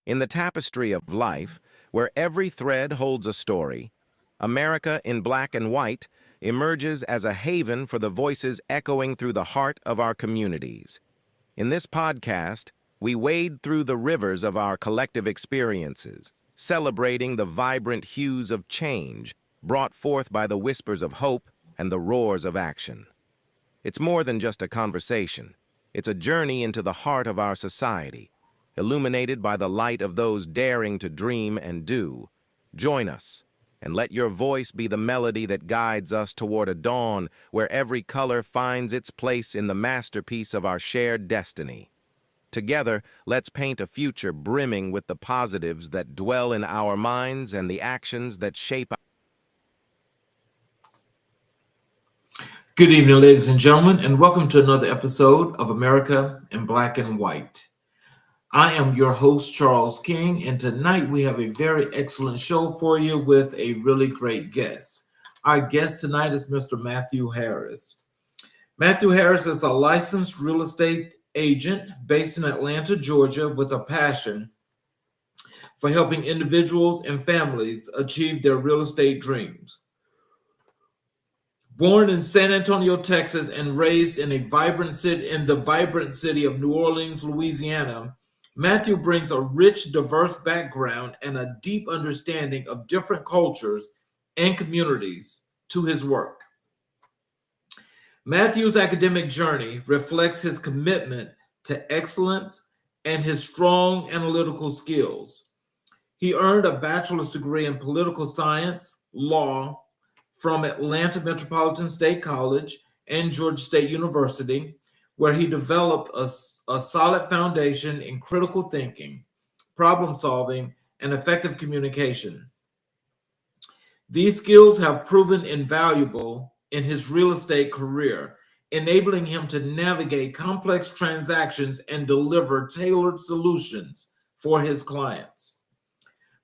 In the tapestry of life, where every thread holds a story, America in Black and White emerges as a haven for the voices echoing through the heart of our communities. In this podcast, we wade through the rivers of our collective experiences, celebrating the vibrant hues of change brought forth by the whispers of hope and the roars of action. It's more than just a conversation. It's a journey into the heart of our society, illuminated by the light of those daring to dream and do. Join us, and let your voice be the melody that guides us toward a dawn where every color finds its place in the masterpiece of our shared destiny. Together, let's paint a future brimming with the positives that dwell in our minds and the actions that shape. Good evening, ladies and gentlemen, and welcome to another episode of America in Black and White. I am your host, Charles King, and tonight we have a very excellent show for you with a really great guest. Our guest tonight is Mr. Matthew Harris. Matthew Harris is a licensed real estate agent based in Atlanta, Georgia, with a passion for helping individuals and families achieve their real estate dreams. Born in San Antonio, Texas, and raised in the vibrant city of New Orleans, Louisiana, Matthew brings a rich, diverse background and a deep understanding of different cultures and communities to his work. Matthew's academic journey reflects his commitment to excellence and his strong analytical skills. He earned a bachelor's degree in political science, law, from Atlanta Metropolitan State College and Georgia State University, where he developed a solid foundation in critical thinking, problem solving, and effective communication. These skills have proven invaluable in his real estate career, enabling him to navigate complex transactions and deliver tailored solutions for his clients.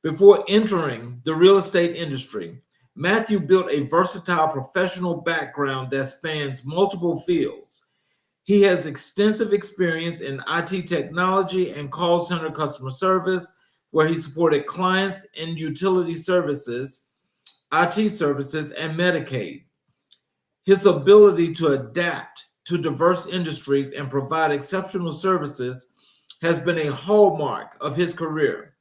Before entering the real estate industry, Matthew built a versatile professional background that spans multiple fields. He has extensive experience in IT technology and call center customer service, where he supported clients in utility services, IT services, and Medicaid. His ability to adapt to diverse industries and provide exceptional services has been a hallmark of his career.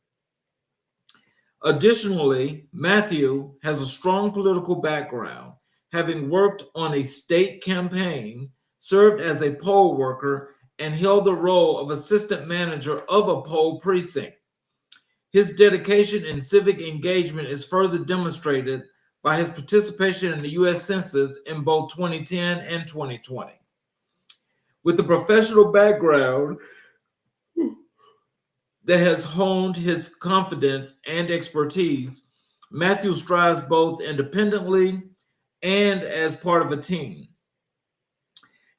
Additionally, Matthew has a strong political background, having worked on a state campaign, served as a poll worker, and held the role of assistant manager of a poll precinct. His dedication and civic engagement is further demonstrated by his participation in the U.S. Census in both 2010 and 2020. With a professional background that has honed his confidence and expertise, Matthew strives both independently and as part of a team.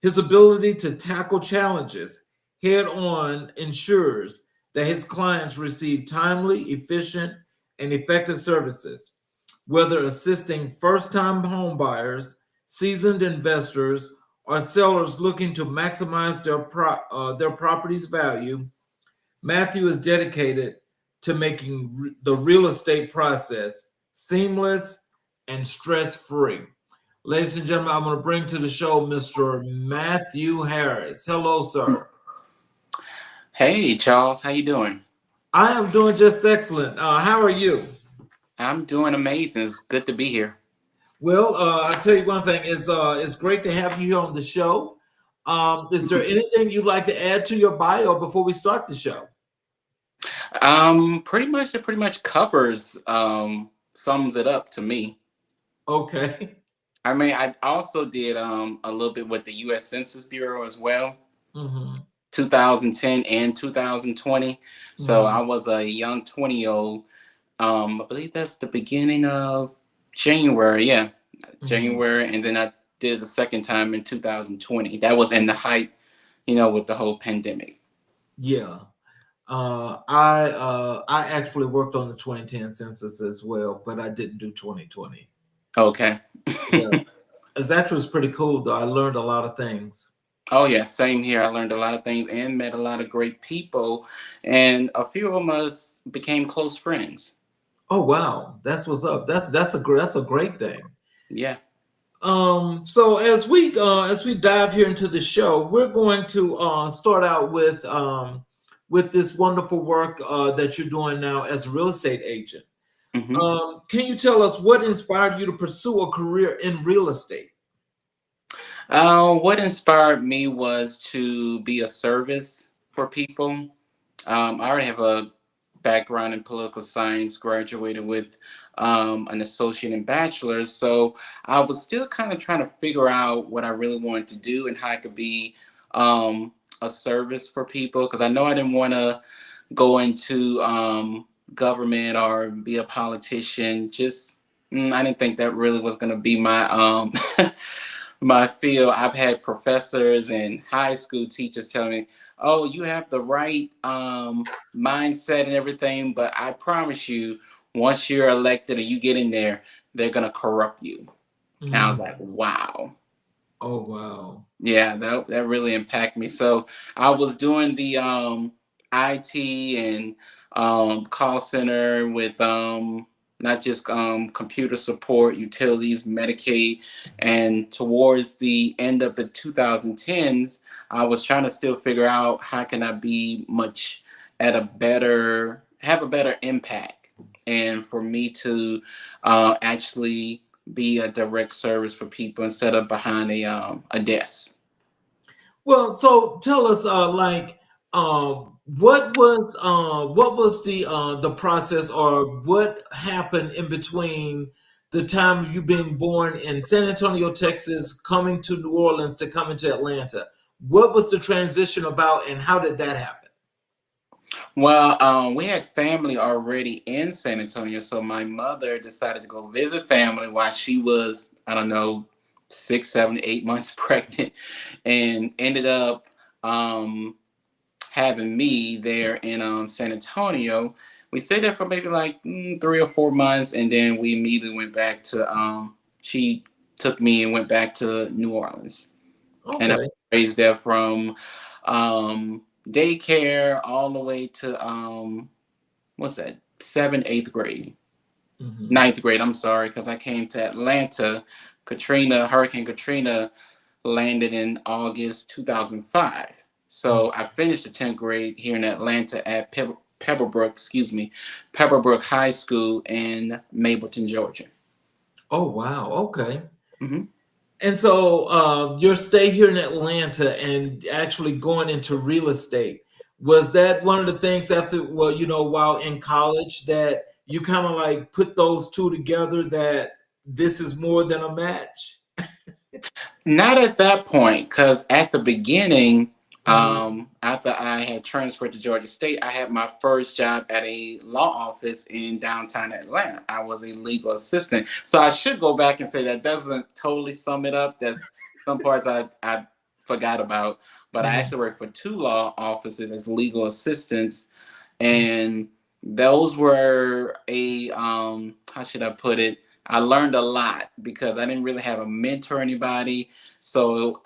His ability to tackle challenges head on ensures that his clients receive timely, efficient, and effective services, whether assisting first-time home buyers, seasoned investors, or sellers looking to maximize their property's value. Matthew is dedicated to making the real estate process seamless and stress-free. Ladies and gentlemen, I'm going to bring to the show Mr. Matthew Harris. Hello, sir. Hey, Charles, how you doing? I am doing just excellent. How are you? I'm doing amazing. It's good to be here. Well, I'll tell you one thing. It's great to have you here on the show. Is there anything you'd like to add to your bio before we start the show? It pretty much covers, sums it up to me. Okay. I mean, I also did a little bit with the U.S. Census Bureau as well, 2010 and 2020. So I was a young 20-year-old. I believe that's the beginning of January. Yeah, January, and then I did the second time in 2020. That was in the height, with the whole pandemic. Yeah. I actually worked on the 2010 census as well, but I didn't do 2020. Okay. Yeah. That was pretty cool, though. I learned a lot of things. Oh yeah, same here. I learned a lot of things and met a lot of great people, and a few of them us became close friends. Oh wow, that's what's up. That's a great thing. Yeah. So as we dive here into the show, we're going to start out with this wonderful work that you're doing now as a real estate agent. hmm Can you tell us what inspired you to pursue a career in real estate? What inspired me was to be a service for people. I already have a background in political science, graduated with an associate and bachelor's. So I was still kind of trying to figure out what I really wanted to do and how I could be a service for people. Because I know I didn't want to go into government or be a politician. Just I didn't think that really was going to be my my field. I've had professors and high school teachers tell me, "Oh, you have the right mindset and everything, but I promise you, once you're elected and you get in there, they're gonna corrupt you." And I was Mhm. like, "Wow." Oh wow. Yeah, that really impacted me. So I was doing the IT and call center with not just computer support, utilities, Medicaid, and towards the end of the 2010s, I was trying to still figure out how can I be much at a better have a better impact, and for me to actually be a direct service for people instead of behind a desk. Well, so tell us, what was the process, or what happened in between the time you being born in San Antonio, Texas, coming to New Orleans to coming to Atlanta? What was the transition about, and how did that happen? Well, we had family already in San Antonio, so my mother decided to go visit family while she was, I don't know, 6, 7, 8 months pregnant, and ended up um, having me there in San Antonio. We stayed there for maybe like 3 or 4 months, and then we immediately went back to. She took me and went back to New Orleans, and I was Okay. raised there from daycare all the way to what's that, seventh, eighth grade, Hmm. ninth grade. I'm sorry, because I came to Atlanta. Hurricane Katrina landed in August 2005. So I finished the 10th grade here in Atlanta at Pepperbrook High School in Mableton, Georgia. Oh wow. Okay. hmm And so your stay here in Atlanta and actually going into real estate, was that one of the things after, well, while in college, that you kind of like put those two together, that this is more than a match? Not at that point, because at the beginning, Mhm. after I had transferred to Georgia State, I had my first job at a law office in downtown Atlanta. I was a legal assistant. So I should go back and say that doesn't totally sum it up. There's some parts I forgot about, but I Mhm. actually worked for two law offices as legal assistants, and those were a how should I put it? I learned a lot because I didn't really have a mentor or anybody, so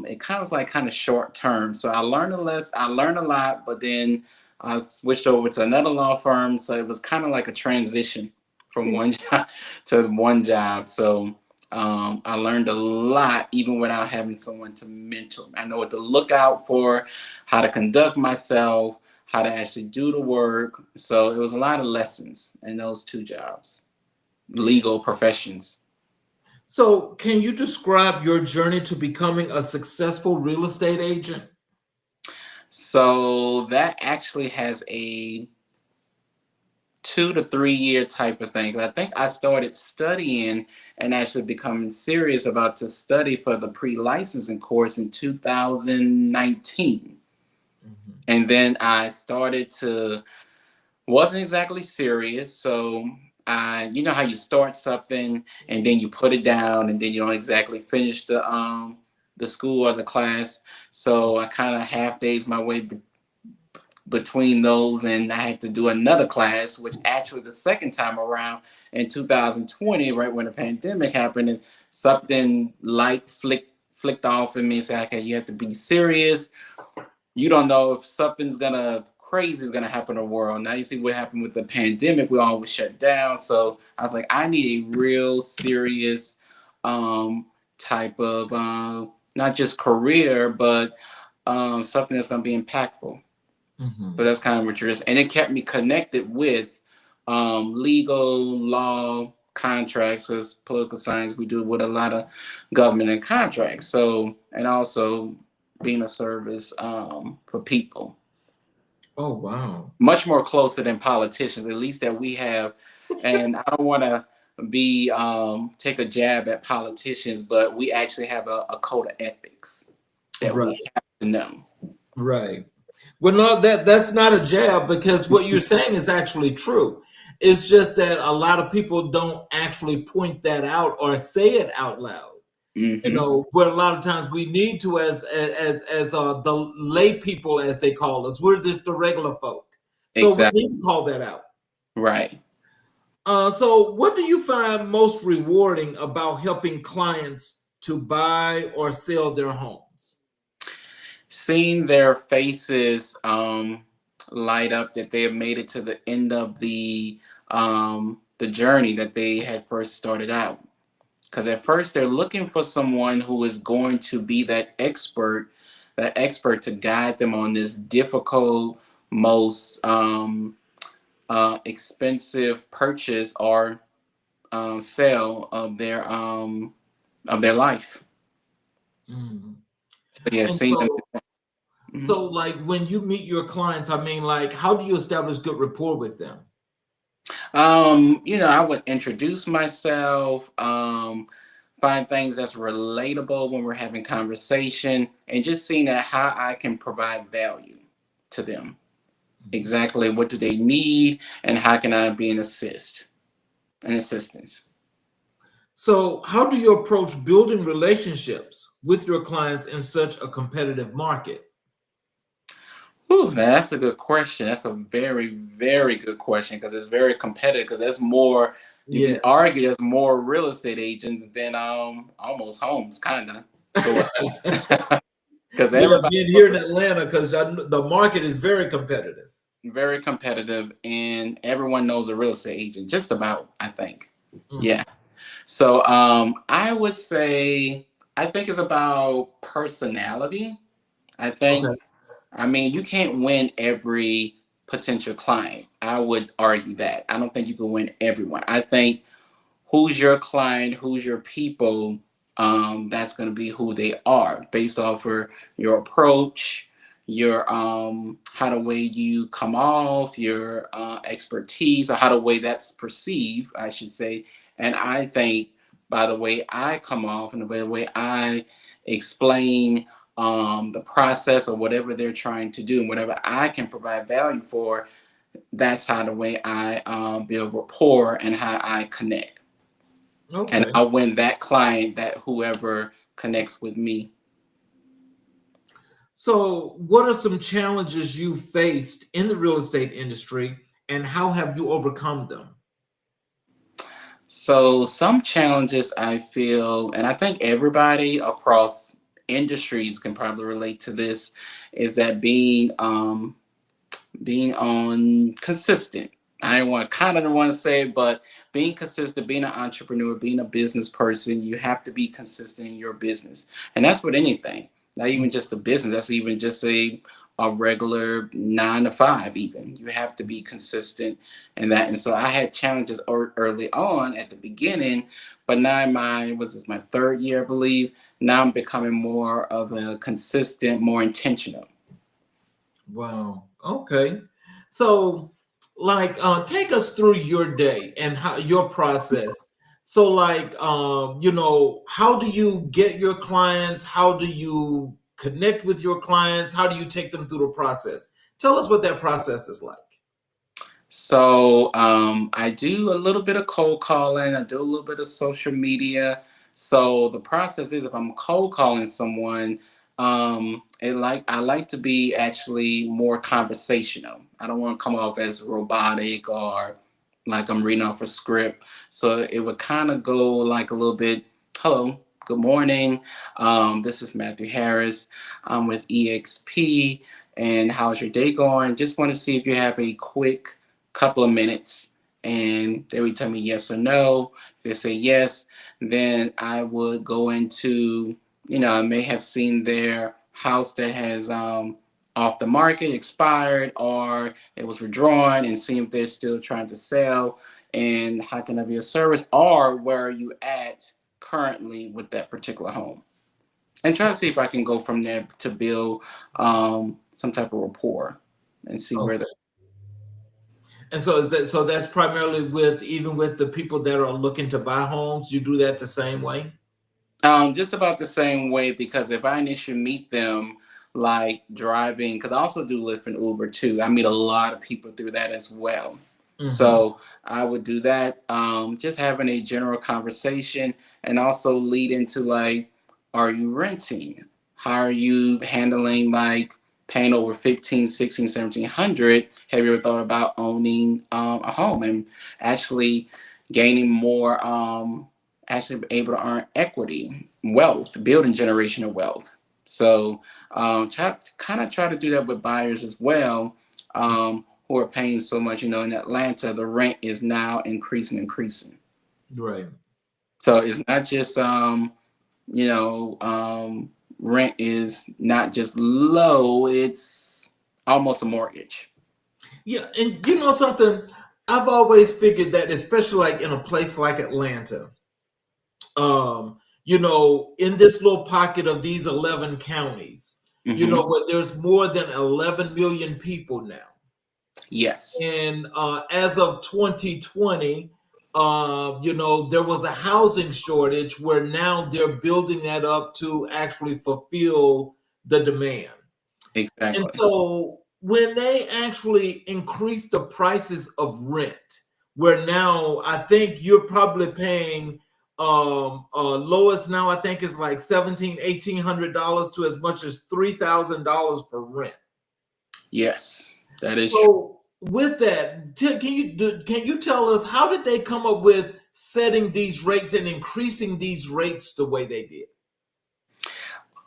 it kind of was like kind of short term. So I learned a lot, but then I switched over to another law firm, so it was kind of like a transition from one job to one job. So I learned a lot even without having someone to mentor me. I know what to look out for, how to conduct myself, how to actually do the work. So it was a lot of lessons in those two jobs, legal professions. So can you describe your journey to becoming a successful real estate agent? So that actually has a 2 to 3 year type of thing. I think I started studying and actually becoming serious about to study for the pre-licensing course in 2019. Mhm. And then I started to wasn't exactly serious. So you know how you start something and then you put it down and then you don't exactly finish the school or the class. So I kind of half days my way between those, and I had to do another class, which actually the second time around in 2020, right when the pandemic happened, and something light flicked off in me and said, okay, you have to be serious. You don't know if something's crazy is gonna happen in the world. Now you see what happened with the pandemic. We all was shut down. So I was like, I need a real serious type of not just career, but something that's gonna be impactful. Mhm. So that's kind of what you're just, and it kept me connected with legal, law, contracts, as political science we do with a lot of government and contracts. So, and also being a service for people. Oh, wow. Much more closer than politicians, at least that we have. And I don't want to be take a jab at politicians, but we actually have a code of ethics that Right. we have to know. Right. Well, no, that's not a jab, because what you're saying is actually true. It's just that a lot of people don't actually point that out or say it out loud. You Mm-hmm. know, where a lot of times we need to, as the lay people, as they call us, we're just the regular folk. So we Exactly. need to call that out. Right. So what do you find most rewarding about helping clients to buy or sell their homes? Seeing their faces light up that they have made it to the end of the journey that they had first started out. Because at first they're looking for someone who is going to be that expert to guide them on this difficult, most expensive purchase or sale of their life. Mm. So yeah, And seeing them. Mhm. so like when you meet your clients, I mean, like, how do you establish good rapport with them? I would introduce myself, find things that's relatable when we're having conversation, and just seeing that how I can provide value to them. Exactly what do they need, and how can I be an assistance. So, how do you approach building relationships with your clients in such a competitive market? Whew, that's a good question. That's a very, very good question because it's very competitive. Because there's more. You can Yes. argue there's more real estate agents than almost homes, kind of. So because Yeah, everybody being wants here in Atlanta, because the market is very competitive. very competitive, and everyone knows a real estate agent, just about, I think. Mhm. Yeah. So I would say I think it's about personality. I Okay. think, I mean, you can't win every potential client. I would argue that. I don't think you can win everyone. I think who's your client, who's your people, that's going to be who they are based off of your approach, your how the way you come off, your expertise, or how the way that's perceived, I should say. And I think by the way I come off and the way I explain the process or whatever they're trying to do and whatever I can provide value for, that's how the way I build rapport and how I connect. And Okay. I win that client, that whoever connects with me. So, what are some challenges you faced in the real estate industry, and how have you overcome them? So some challenges I feel, and I think everybody across industries can probably relate to this, is that being on consistent. I want kind of want to say it, but being consistent, being an entrepreneur, being a business person, you have to be consistent in your business. And that's with anything, not even just a business. That's even just a regular 9 to 5, even. You have to be consistent in that. And so I had challenges early on at the beginning, but now was this my third year, I believe. Now I'm becoming more of a consistent, more intentional. Wow. Okay. So, like, take us through your day and how your process. So, like, how do you get your clients? How do you connect with your clients? How do you take them through the process? Tell us what that process is like. So I do a little bit of cold calling. I do a little bit of social media. So the process is, if I'm cold calling someone, I like to be actually more conversational. I don't want to come off as robotic or like I'm reading off a script. So it would kind of go like a little bit, hello, Good morning. This is Matthew Harris. I'm with EXP. And how's your day going? Just want to see if you have a quick couple of minutes. And they would tell me yes or no. If they say yes, then I would go into, I may have seen their house that has off the market, expired, or it was withdrawn, and see if they're still trying to sell, and how can I be of service, or where are you at currently with that particular home, and try to see if I can go from there to build some type of rapport and see where Okay. they're. And so that's primarily even with the people that are looking to buy homes, you do that the same way? Just about the same way, because if I initially meet them, like driving, because I also do Lyft and Uber too. I meet a lot of people through that as well. Hmm. So I would do that, just having a general conversation, and also lead into like, are you renting? How are you handling like paying over 15, 16, 1700? Have you ever thought about owning a home and actually gaining more, actually able to earn equity, wealth, building generational wealth? So try to do that with buyers as well, who are paying so much. In Atlanta, the rent is now increasing. Right. So it's not just rent is not just low; it's almost a mortgage. Yeah, and you know something, I've always figured that, especially like in a place like Atlanta, in this little pocket of these 11 counties, Hmm. where there's more than 11 million people now. Yes, And as of 2020, there was a housing shortage where now they're building that up to actually fulfill the demand. And exactly. so when they actually increase the prices of rent, where now I think you're probably paying lowest now I think is like 1700 $1800 to as much as $3000 for rent. Yes, that is true. So with that, can you tell us how did they come up with setting these rates and increasing these rates the way they did?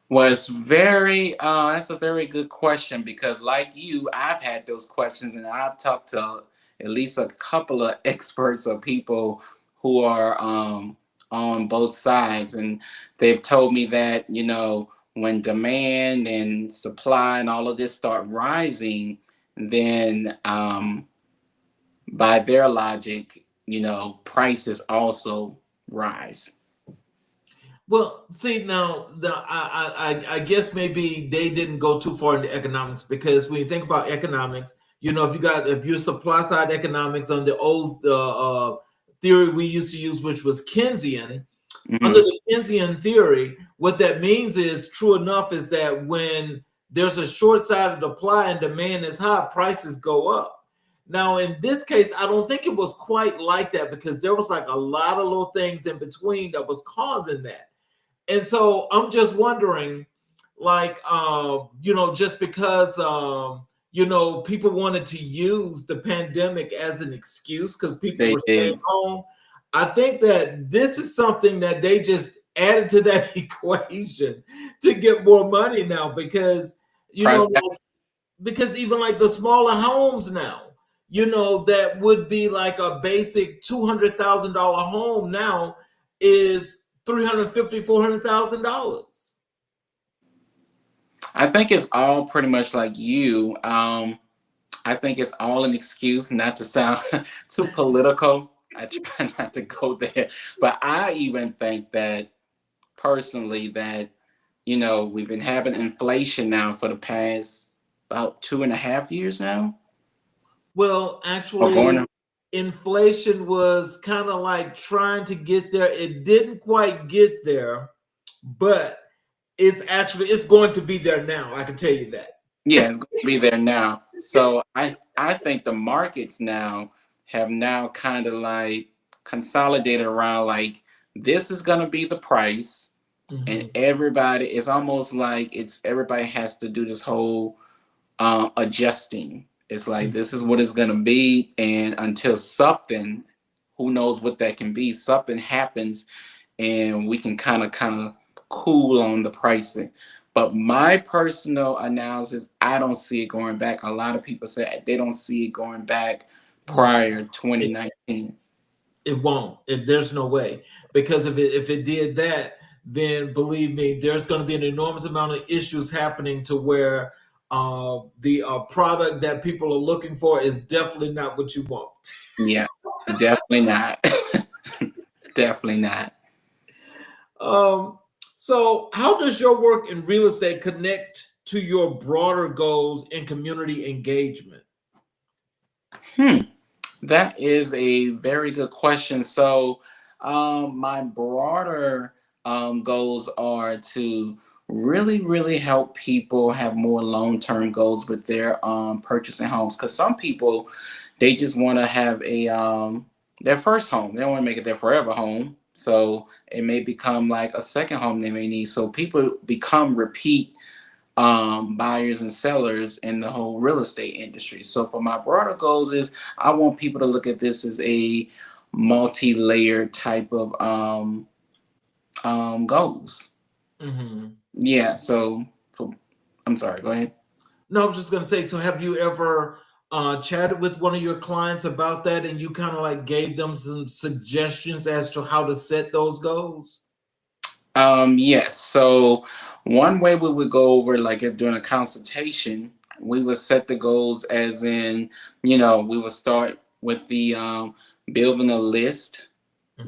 Was very that's a very good question, because like you, I've had those questions, and I've talked to at least a couple of experts or people who are on both sides, and they've told me that when demand and supply and all of this start rising, then by their logic, prices also rise. Well, see now, I guess maybe they didn't go too far into economics, because when you think about economics, if you're supply side economics on the old theory we used to use, which was Keynesian, under Hmm. the Keynesian theory, what that means is, true enough, is that when there's a short-sided supply and demand is high, prices go up. Now, in this case, I don't think it was quite like that, because there was like a lot of little things in between that was causing that. And so I'm just wondering, like, just because, people wanted to use the pandemic as an excuse because people They were staying did. home. I think that this is something that they just added to that equation to get more money now, because, Price. like, because even like the smaller homes now, that would be like a basic $200,000 home now is 350, $400,000. I think it's all pretty much like you. I think it's all an excuse, not to sound too political. I try not to go there, but I even think that personally that we've been having inflation now for the past about 2.5 years now, Well, or going actually, to. inflation was kind of like trying to get there. It didn't quite get there, but it's going to be there now. I can tell you that. Yeah, it's going to be there now. So I think the markets now have now kind of like consolidated around like, this is going to be the price, and Mhm. everybody, it's almost like it's everybody has to do this whole adjusting. It's like, this is what it's going to be, and until something, who knows what that can be, something happens, and we can kind of cool on the pricing. But my personal analysis, I don't see it going back. A lot of people say they don't see it going back No, prior it, 2019. it won't. There's no way, because if it did that, then believe me, there's going to be an enormous amount of issues happening to where the product that people are looking for is definitely not what you want. Yeah, definitely not. Definitely not. Um, so, how does your work in real estate connect to your broader goals in community engagement? Hmm. That is a very good question. So, my broader goals are to really help people have more long-term goals with their purchasing homes. Because some people, they just want to have their first home. They don't want to make it their forever home. So it may become like a second home they may need. So people become repeat buyers and sellers in the whole real estate industry. So for my broader goals is I want people to look at this as a multi-layered type of goals. Hmm. Yeah. So for, I'm sorry. Go ahead. No, I was just going to say, so have you ever chatted with one of your clients about that, and you kind of like gave them some suggestions as to how to set those goals? Yes. So one way we would go over, like if during a consultation, we would set the goals as in, we would start with the building a list,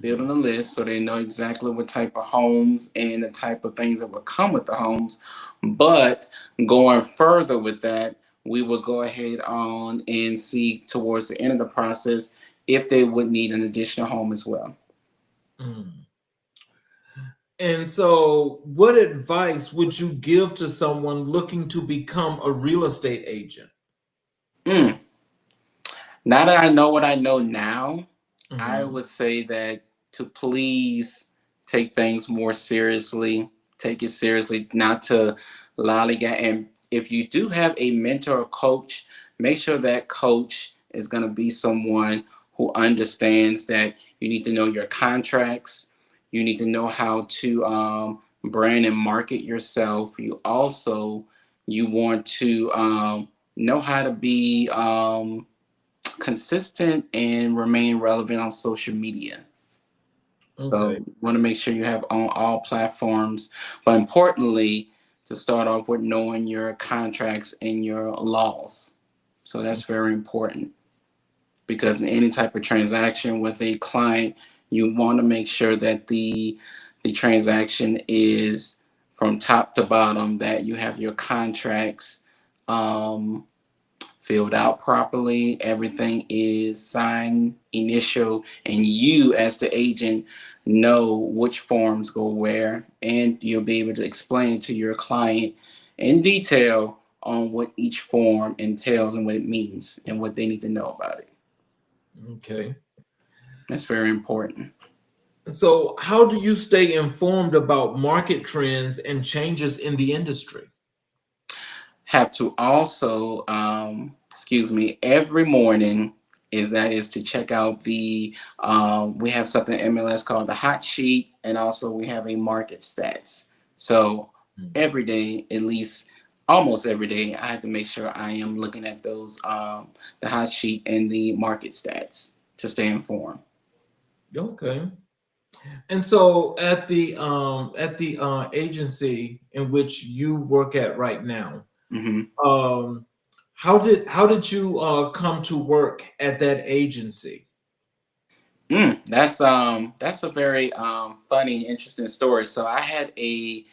building a Hmm. list so they know exactly what type of homes and the type of things that would come with the homes. But going further with that, we would go ahead on and see towards the end of the process if they would need an additional home as well. Mm. And so, what advice would you give to someone looking to become a real estate agent? Mm. Now that I know what I know now, I Hmm. would say that to please take things more seriously, take it seriously, not to lollygag. And if you do have a mentor or coach, make sure that coach is going to be someone who understands that you need to know your contracts, you need to know how to brand and market yourself. You want to know how to be consistent and remain relevant on social media. So Okay. you want to make sure you have on all platforms, but importantly, to start off with knowing your contracts and your laws. So that's very important because in any type of transaction with a client, you want to make sure that the transaction is from top to bottom, that you have your contracts um, filled out properly, everything is signed, initial, and you as the agent know which forms go where, and you'll be able to explain to your client in detail on what each form entails and what it means and what they need to know about it. Okay. That's very important. So, how do you stay informed about market trends and changes in the industry? Have to also, excuse me, every morning is to check out we have something in MLS called the hot sheet, and also we have a market stats. So every day, at least almost every day, I have to make sure I am looking at those, the hot sheet and the market stats to stay informed. Okay. And so at the agency in which you work at right now, Hmm. um how did you come to work at that agency? That's a very funny, interesting story. So I had a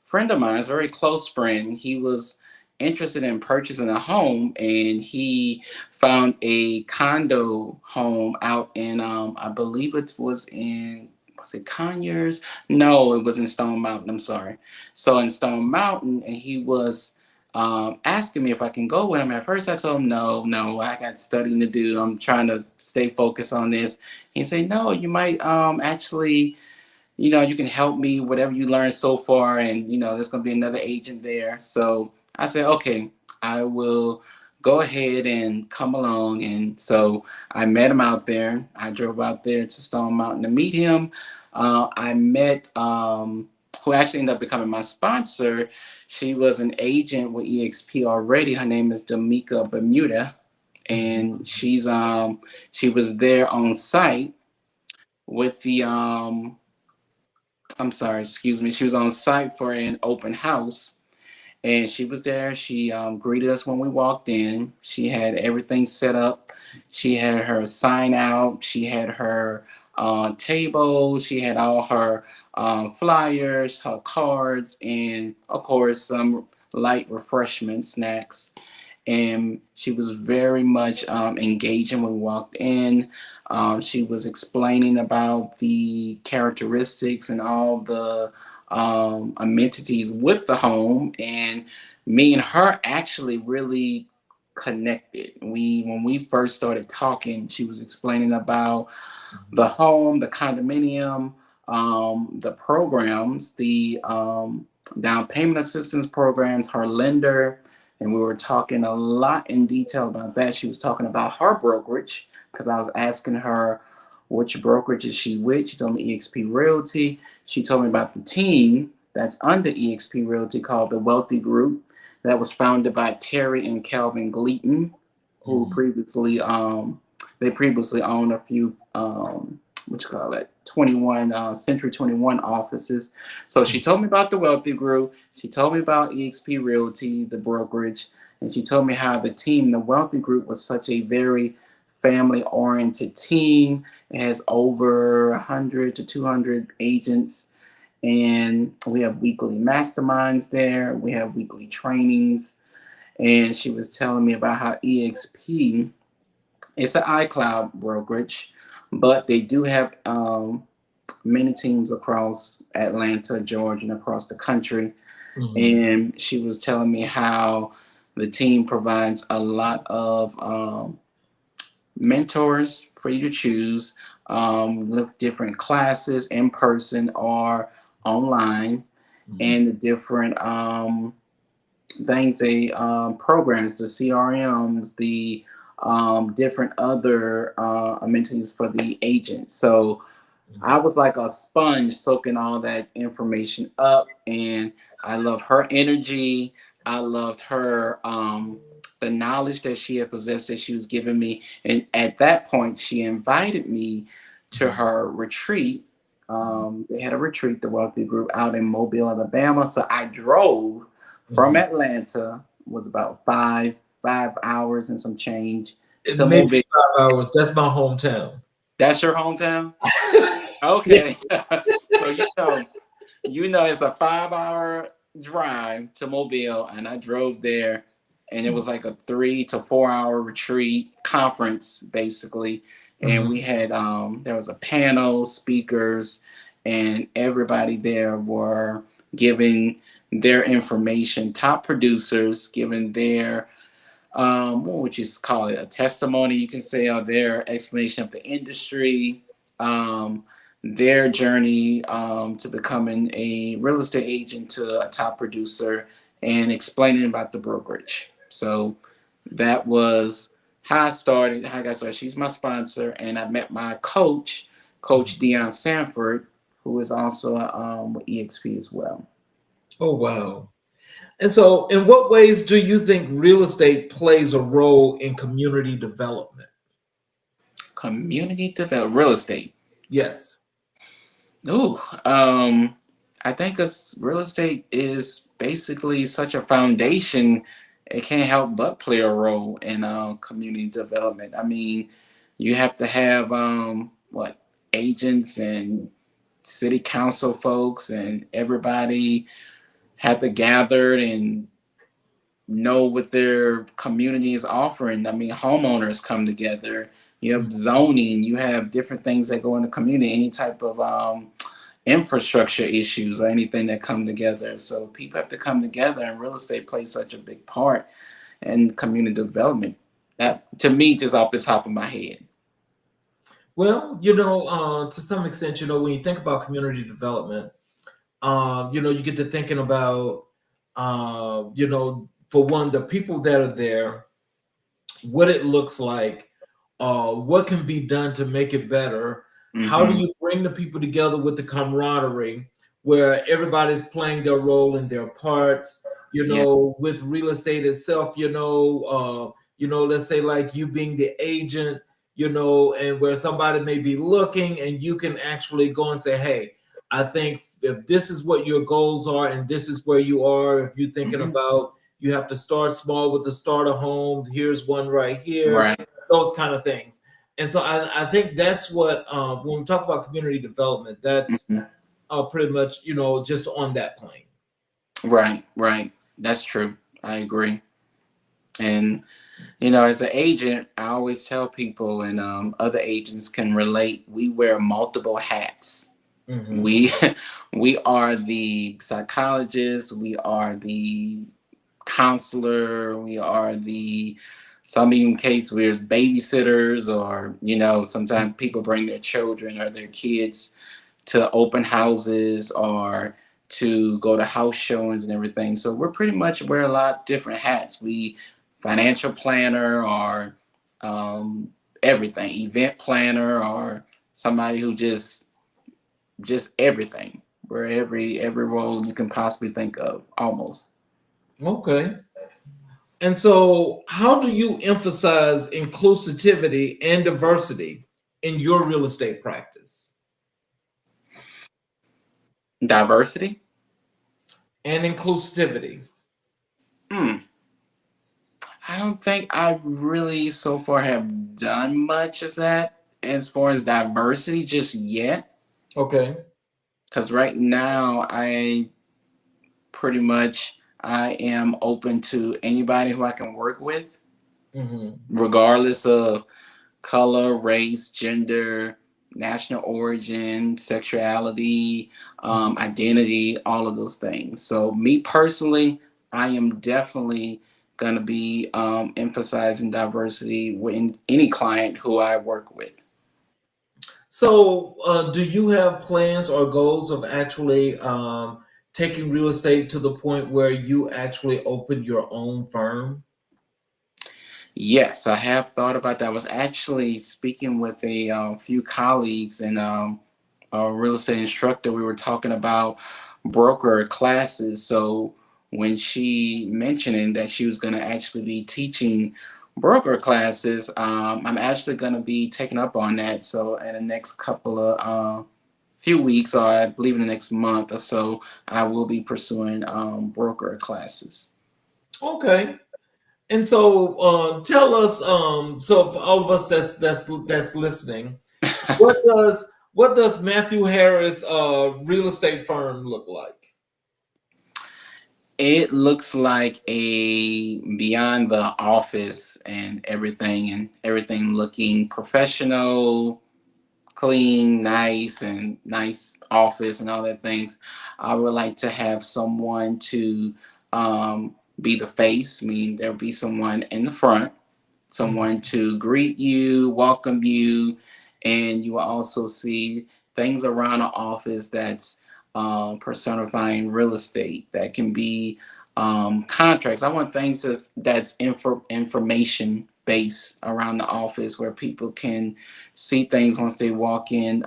friend of mine, a very close friend. He was interested in purchasing a home, and he found a condo home out in I believe it was it Conyers? No, it was in Stone Mountain. I'm sorry. So in Stone Mountain, and he was asking me if I can go with him. At first, I told him no, I got studying to do. I'm trying to stay focused on this. He said, no, you might actually, you can help me, whatever you learned so far, and there's gonna be another agent there. So I said, okay, I will go ahead and come along. And so I met him out there. I drove out there to Stone Mountain to meet him. I met who actually ended up becoming my sponsor. She was an agent with EXP already. Her name is D'Amica Bermuda, and she was there on site with the I'm sorry, excuse me. She was on site for an open house, and she was there. She greeted us when we walked in. She had everything set up. She had her sign out. She had her table. She had all her flyers, her cards, and of course some light refreshment snacks. And she was very much engaging when we walked in. She was explaining about the characteristics and all the amenities with the home, and me and her actually really connected. When we first started talking, she was explaining about the home, the condominium, the programs, the down payment assistance programs, her lender, and we were talking a lot in detail about that. She was talking about her brokerage because I was asking her which brokerage is she with. She told me EXP Realty. She told me about the team that's under EXP Realty called the Wealthy Group that was founded by Terry and Calvin Gleaton, who previously they previously owned a few what you call it 21 Century 21 offices. So she told me about the Wealthy Group. She told me about EXP Realty, the brokerage, and she told me how the team, the Wealthy Group, was such a very family-oriented team. It has over 100 to 200 agents, and we have weekly masterminds there. We have weekly trainings, and she was telling me about how EXP, it's an iCloud brokerage, but they do have many teams across Atlanta, Georgia, and across the country. And she was telling me how the team provides a lot of mentors for you to choose, different classes in person or online, and the different things they programs, the CRMs, the different other amenities for the agents. So I was like a sponge soaking all that information up, and I love her energy. I loved her the knowledge that she had possessed that she was giving me. And at that point, she invited me to her retreat. They had a retreat, the Wealthy Group, out in Mobile, Alabama. So I drove from Atlanta, was about five hours and some change to Maybe Mobile. 5 hours. That's my hometown. That's your hometown? Okay. So you know it's a 5 hour drive to Mobile, and I drove there, and it was like a 3 to 4 hour retreat conference basically. And we had there was a panel, speakers, and everybody there were giving their information, top producers giving their what would you call it, a testimony, you can say, or their explanation of the industry, their journey to becoming a real estate agent to a top producer, and explaining about the brokerage. So that was how I started, how I got started. She's my sponsor, and I met my coach, Coach Deion Sanford, who is also with EXP as well. Oh, wow. And so, in what ways do you think real estate plays a role in community development? Community development, real estate. Yes. Ooh, I think real estate is basically such a foundation. It can't help but play a role in community development. I mean, you have to have agents and city council folks and everybody have to gather and know what their community is offering. I mean, homeowners come together. You have zoning. You have different things that go in the community. Any type of infrastructure issues or anything that come together. So people have to come together, and real estate plays such a big part in community development. That, to me, just off the top of my head. Well, to some extent, when you think about community development, you get to thinking about, for one, the people that are there, what it looks like, what can be done to make it better. How do Mm-hmm. you bring the people together with the camaraderie where everybody's playing their role in their parts? Yeah. With real estate itself, let's say like you being the agent, and where somebody may be looking, and you can actually go and say, hey, I think if this is what your goals are and this is where you are, if you're thinking Mm-hmm. about you have to start small with the starter home, here's one right here, Right. those kind of things. And so I think that's what, when we talk about community development, that's Mm-hmm. pretty much, just on that plane. Right. Right. That's true. I agree. And as an agent, I always tell people, and other agents can relate. We wear multiple hats. Hmm. We we are the psychologist. We are the counselor. We are the some even case we're babysitters, or sometimes people bring their children or their kids to open houses or to go to house showings and everything. So we're pretty much wear a lot of different hats. We financial planner or um, everything, event planner or somebody who just everything. We're every role you can possibly think of almost. Okay. And so, how do you emphasize inclusivity and diversity in your real estate practice? Diversity. And inclusivity. Hmm. I don't think I really so far have done much as that as far as diversity just yet. Okay. Because right now I am open to anybody who I can work with, Hmm. regardless of color, race, gender, national origin, sexuality, identity, all of those things. So me personally, I am definitely gonna be emphasizing diversity in any client who I work with. So, do you have plans or goals of actually taking real estate to the point where you actually open your own firm? Yes, I have thought about that. I was actually speaking with a few colleagues and a real estate instructor. We were talking about broker classes. So when she mentioning that she was going to actually be teaching broker classes, I'm actually going to be taking up on that. So in the next couple of few weeks, or I believe in the next month or so, I will be pursuing broker classes. Okay. And so, tell us. So, for all of us that's listening, what does Matthew Harris real estate firm look like? It looks like a beyond the office and everything looking professional, clean, nice, and nice office and all that things. I would like to have someone to be the face, meaning there'll be someone in the front, someone Mhm. to greet you, welcome you, and you will also see things around the office that's personifying real estate. That can be contracts. I want things that's information based around the office where people can see things once they walk in,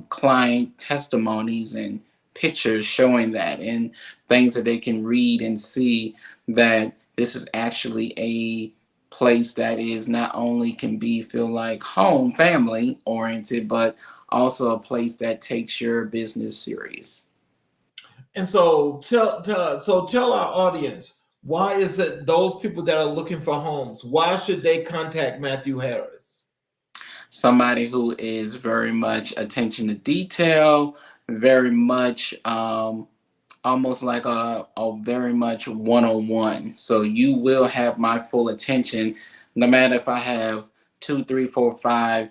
client testimonies and pictures showing that, and things that they can read and see that this is actually a place that is not only can be feel like home, family oriented, but also a place that takes your business serious. And so, tell our audience, why is it those people that are looking for homes? Why should they contact Matthew Harris? Somebody who is very much attention to detail, very much almost like a very much one-on-one. So you will have my full attention, no matter if I have two, three, four, five,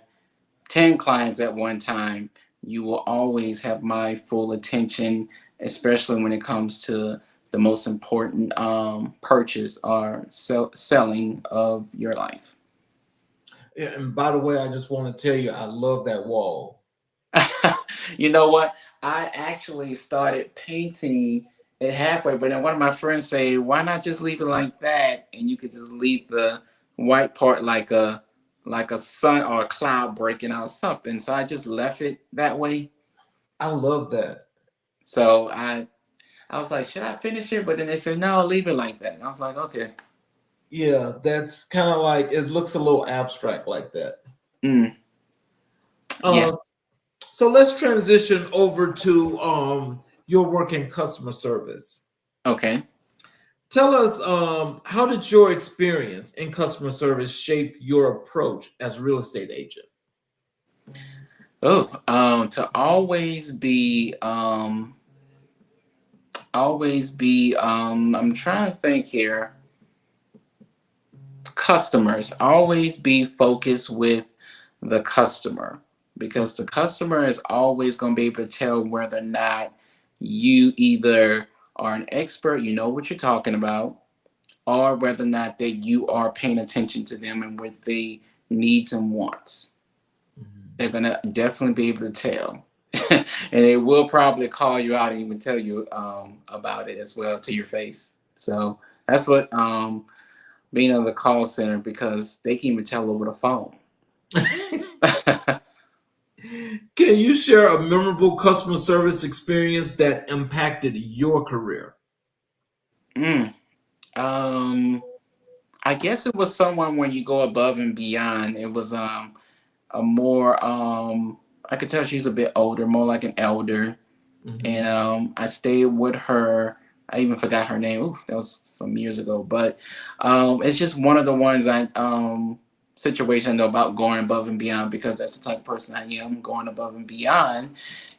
10 clients at one time. You will always have my full attention, especially when it comes to the most important purchase or selling of your life. Yeah, and by the way, I just want to tell you, I love that wall. You know what? I actually started painting it halfway, but then one of my friends say, "Why not just leave it like that, and you could just leave the white part like a sun or a cloud breaking out, something. So I just left it that way. I love that. So I was like, should I finish it? But then they said, no, leave it like that. And I was like, okay. Yeah, that's kind of like it looks a little abstract like that. Mm, yeah. Uh, so let's transition over to your work in customer service. Okay. Tell us, how did your experience in customer service shape your approach as a real estate agent? Oh, to always be, I'm trying to think here. Customers, always be focused with the customer because the customer is always going to be able to tell whether or not you either are an expert, you know what you're talking about, or whether or not that you are paying attention to them and what they needs and wants. They're gonna definitely be able to tell. And they will probably call you out and even tell you about it as well to your face. So that's what being on the call center, because they can even tell over the phone. Can you share a memorable customer service experience that impacted your career? mm, um, I guess it was someone when you go above and beyond. It was a more I could tell she's a bit older, more like an elder. And Mhm. I stayed with her. I even forgot her name. Ooh, that was some years ago. But it's just one of the ones I situation I know about going above and beyond, because that's the type of person I am, going above and beyond.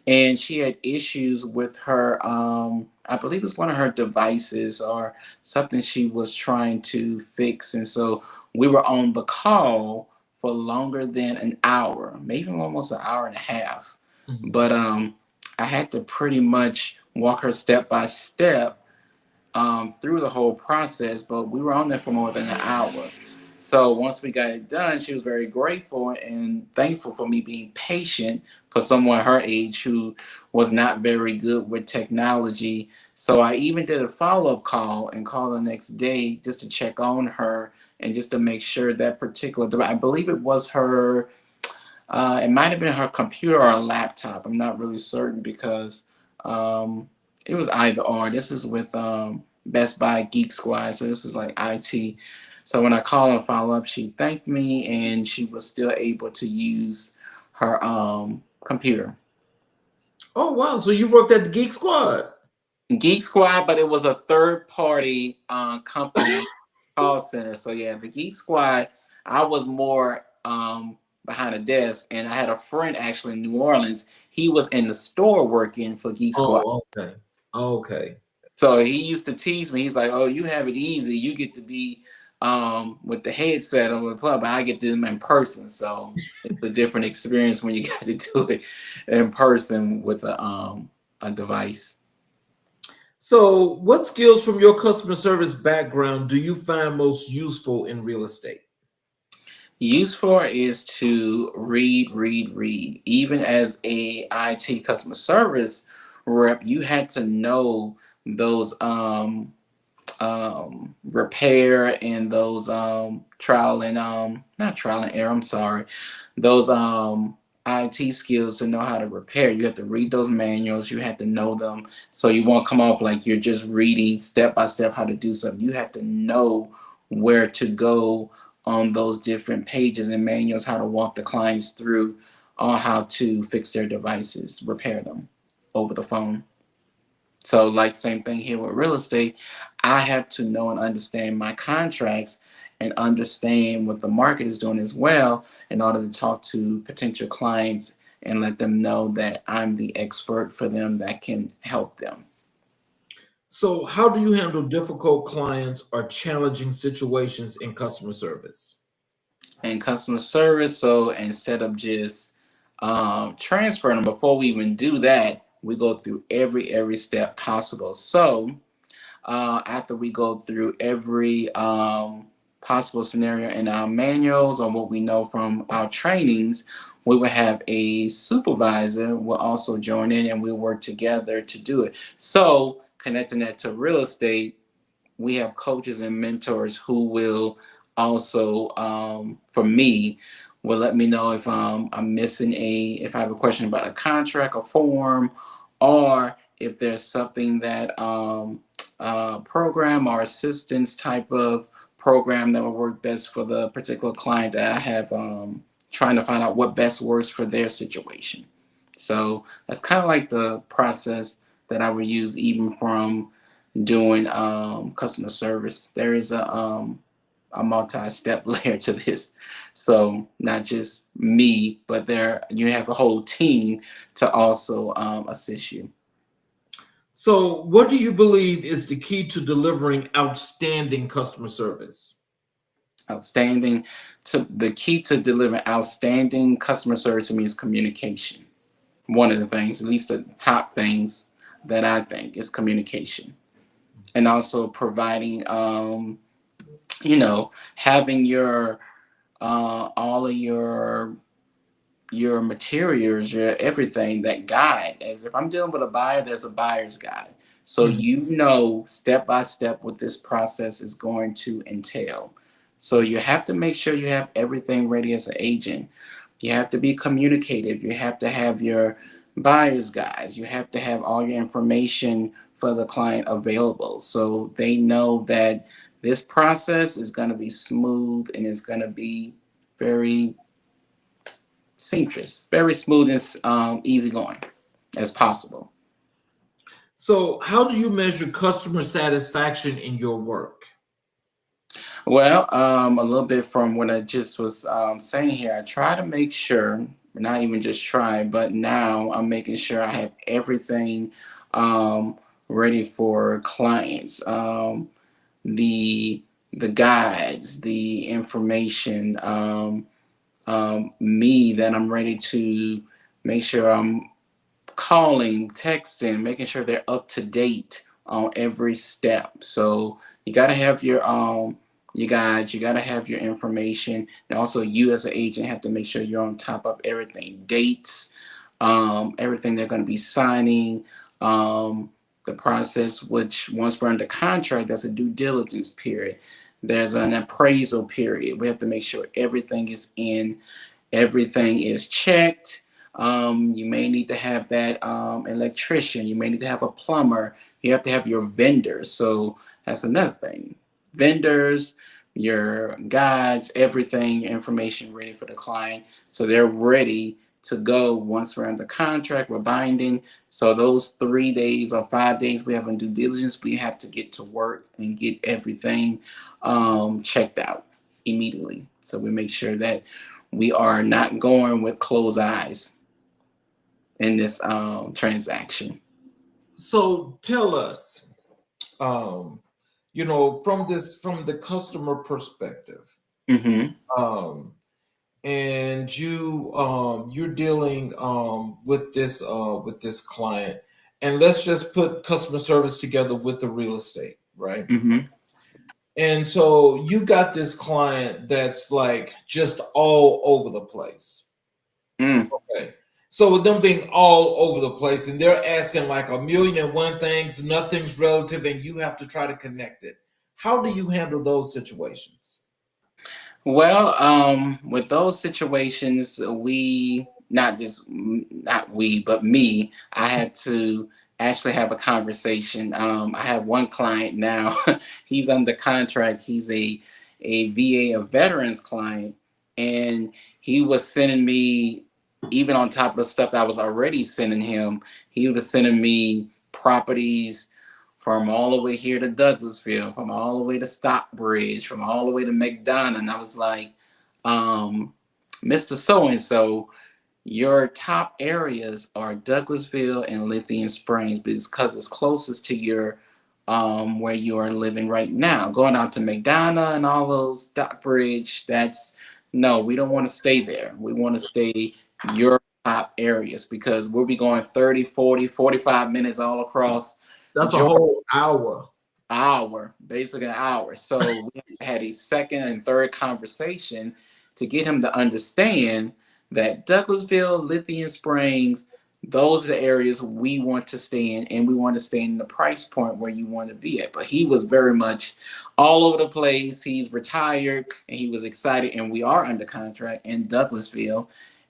And she had issues with her. I believe it was one of her devices or something she was trying to fix, and so we were on the call for longer than an hour, maybe almost an hour and a half. Mhm. But I had to pretty much walk her step by step through the whole process, but we were on there for more than an hour. So once we got it done, she was very grateful and thankful for me being patient for someone her age who was not very good with technology. So I even did a follow-up call and called the next day just to check on her and just to make sure that particular device, I believe it was her, it might have been her computer or a laptop. I'm not really certain because um, it was either or. This is with Best Buy Geek Squad, so this is like IT. So when I called and follow up, she thanked me and she was still able to use her computer. Oh wow! So you worked at the Geek Squad. Geek Squad, but it was a third party company call center. So yeah, the Geek Squad, I was more behind a desk, and I had a friend actually in New Orleans. He was in the store working for Geek Squad. Oh, okay. Okay. So he used to tease me. He's like, "Oh, you have it easy. You get to be with the headset over the club, but I get them in person. So it's a different experience when you got to do it in person with a device." So, what skills from your customer service background do you find most useful in real estate? Useful is to read, read, read. Even as a IT customer service rep, you had to know those repair and those trial and not trial and error. I'm sorry, those IT skills to know how to repair. You have to read those manuals. You have to know them, so you won't come off like you're just reading step by step how to do something. You have to know where to go on those different pages and manuals, how to walk the clients through on how to fix their devices, repair them over the phone. So, like, same thing here with real estate. I have to know and understand my contracts and understand what the market is doing as well in order to talk to potential clients and let them know that I'm the expert for them that can help them. So, how do you handle difficult clients or challenging situations in customer service? And customer service, so instead of just transferring them, before we even do that, we go through every step possible. So after we go through every possible scenario in our manuals or what we know from our trainings, we will have a supervisor will also join in and we'll work together to do it. So connecting that to real estate, we have coaches and mentors who will also for me will let me know if I'm missing if I have a question about a contract, a form, or if there's something that program or assistance type of program that will work best for the particular client that I have, trying to find out what best works for their situation. So that's kind of like the process that I would use even from doing customer service. There is a multi-step layer to this. So not just me, but there you have a whole team to also assist you. So, what do you believe is the key to delivering outstanding customer service? Outstanding. To the key to delivering outstanding customer service means communication. One of the things, at least the top things that I think is communication, and also providing, having your all of your materials, your everything, that guide. As if I'm dealing with a buyer, there's a buyer's guide. So Mhm. you know step by step what this process is going to entail. So you have to make sure you have everything ready as an agent. You have to be communicative. You have to have your buyer's guides. You have to have all your information for the client available so they know that this process is going to be smooth and it's going to be very seamstress, very smooth and easygoing as possible. So, how do you measure customer satisfaction in your work? Well, a little bit from what I just was saying here, I try to make sure, not even just try, but now I'm making sure I have everything um, ready for clients. The the guides, the information, me that I'm ready to make sure I'm calling, texting, making sure they're up to date on every step. So you got to have your guides, you got to have your information, and also you as an agent have to make sure you're on top of everything, dates, everything they're going to be signing, the process. Which once we're under contract, there's a due diligence period. There's an appraisal period. We have to make sure everything is in, everything is checked. You may need to have that electrician. You may need to have a plumber. You have to have your vendors. So that's another thing. Vendors, your guides, everything, your information ready for the client. So they're ready to go once we're under contract, we're binding. So those 3 days or 5 days we have in due diligence, we have to get to work and get everything checked out immediately. So we make sure that we are not going with closed eyes in this transaction. So, tell us, um, from the customer perspective, Hmm. um, and you're dealing with this client, and let's just put customer service together with the real estate, right? Hmm. And so you got this client that's like just all over the place. Mm. Okay. So with them being all over the place and they're asking like a million and one things, nothing's relative, and you have to try to connect it. How do you handle those situations? Well, with those situations, we not just not we, but me. I had to actually have a conversation. I have one client now. He's under contract. He's a VA, a veterans client, and he was sending me, even on top of the stuff I was already sending him. He was sending me properties from all the way here to Douglasville, from all the way to Stockbridge, from all the way to McDonough. And I was like, Mr. So and so, your top areas are Douglasville and Lithium Springs because it's closest to your where you are living right now. Going out to McDonough and all those Stockbridge, that's no, we don't want to stay there. We want to stay your top areas because we'll be going 30, 40, 45 minutes all across That's a Georgia. whole hour. Hour, basically an hour. So we had a second and third conversation to get him to understand that Douglasville, Lithium Springs, those are the areas we want to stay in, and we want to stay in the price point where you want to be at. But he was very much all over the place. He's retired and he was excited, and we are under contract in Douglasville.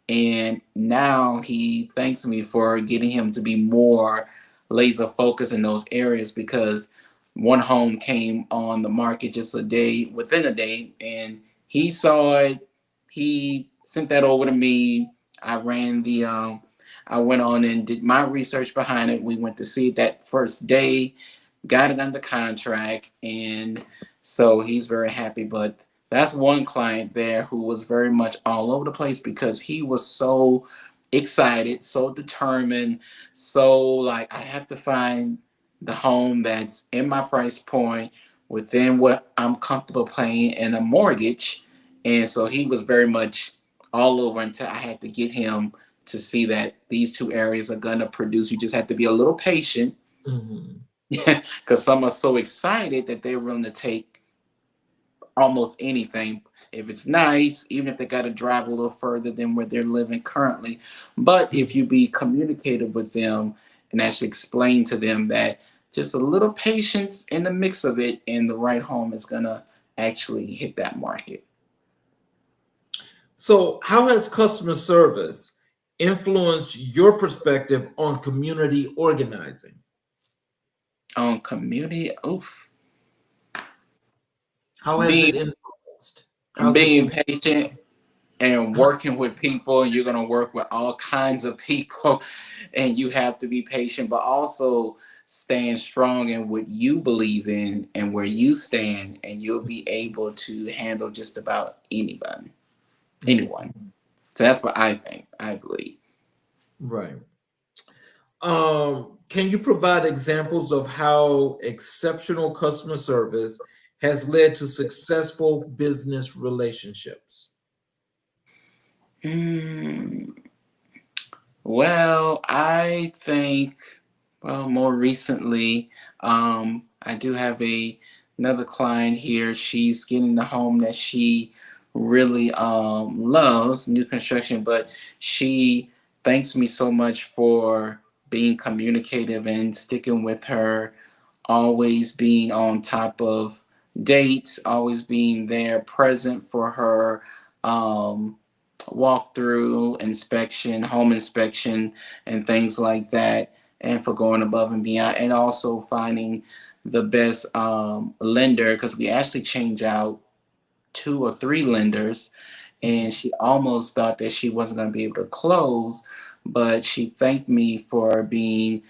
And now he thanks me for getting him to be more laser focused in those areas, because one home came on the market just within a day, and he saw it. He sent that over to me. I went on and did my research behind it. We went to see it that first day, got it under contract, and so he's very happy. But that's one client there who was very much all over the place, because he was so excited, so determined, so like, I have to find the home that's in my price point within what I'm comfortable paying in a mortgage. And so he was very much all over until I had to get him to see that these two areas are going to produce. You just have to be a little patient, because some are so excited that they're willing to take almost anything if it's nice, even if they got to drive a little further than where they're living currently. But if you be communicative with them and actually explain to them that just a little patience in the mix of it, and the right home is going to actually hit that market. So, how has customer service influenced your perspective on community organizing? On community, How has it influenced? Being patient and working with people. You're going to work with all kinds of people, and you have to be patient, but also staying strong in what you believe in and where you stand, and you'll be able to handle just about anyone. So that's what I think, I believe. Right. Can you provide examples of how exceptional customer service has led to successful business relationships? Well, I think, more recently, I do have another client here. She's getting the home that she really loves, new construction, but she thanks me so much for being communicative and sticking with her, always being on top of dates, always being there, present for her. Walkthrough, inspection, home inspection, and things like that, and for going above and beyond, and also finding the best lender, because we actually changed out 2 or 3 lenders, and she almost thought that she wasn't going to be able to close, but she thanked me for being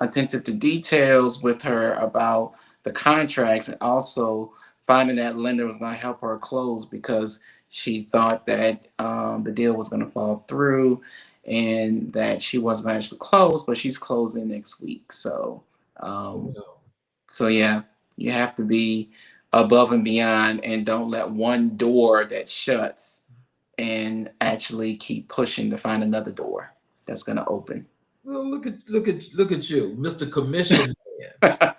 attentive to details with her about the contracts, and also finding that lender was going to help her close, because she thought that the deal was going to fall through and that she wasn't going to actually close, but she's closing next week. So, yeah, you have to be above and beyond, and don't let one door that shuts, and actually keep pushing to find another door that's going to open. Well, look at you, Mr. Commission Man.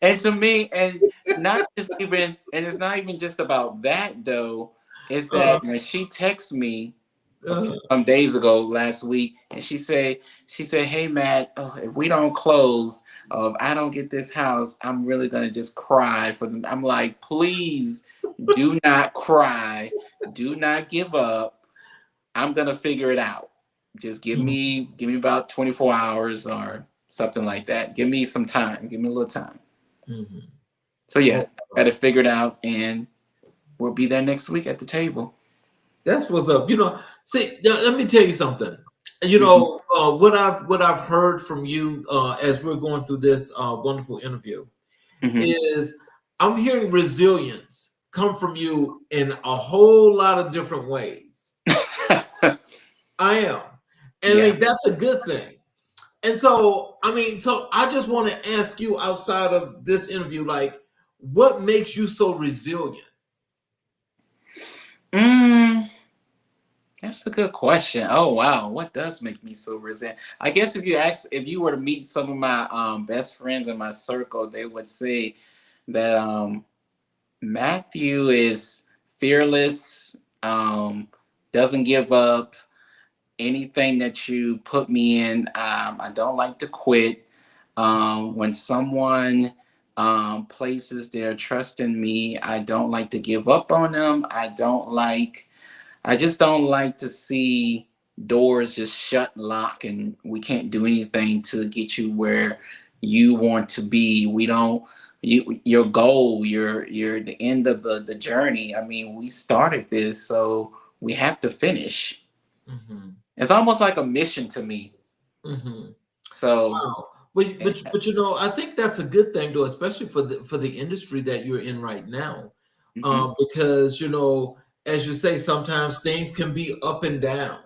And to me, and it's not even just about that though. It's that when she texts me some days ago last week, and she said, "Hey Matt, if we don't close, if I don't get this house, I'm really gonna just cry for them." I'm like, please do not cry, do not give up. I'm gonna figure it out. Just give me about 24 hours or something like that. Give me some time. Give me a little time. So yeah, got it figured out, and we'll be there next week at the table. That's what's up. See, let me tell you something. What I've heard from you as we're going through this wonderful interview is I'm hearing resilience come from you in a whole lot of different ways. I am. And I mean, that's a good thing. And so I just want to ask you, outside of this interview, like, what makes you so resilient? That's a good question. Oh wow, what does make me so resilient? I guess if you were to meet some of my best friends in my circle, they would say that Matthew is fearless, doesn't give up, anything that you put me in. I don't like to quit. When someone places their trust in me, I don't like to give up on them. I just don't like to see doors just shut and lock and we can't do anything to get you where you want to be. We don't your goal, your the end of the journey. I mean, we started this, so we have to finish. Mm-hmm. It's almost like a mission to me. Mm-hmm. So Wow. But you know, I think that's a good thing though, especially for the industry that you're in right now. mhm. Because you know, as you say, sometimes things can be up and down,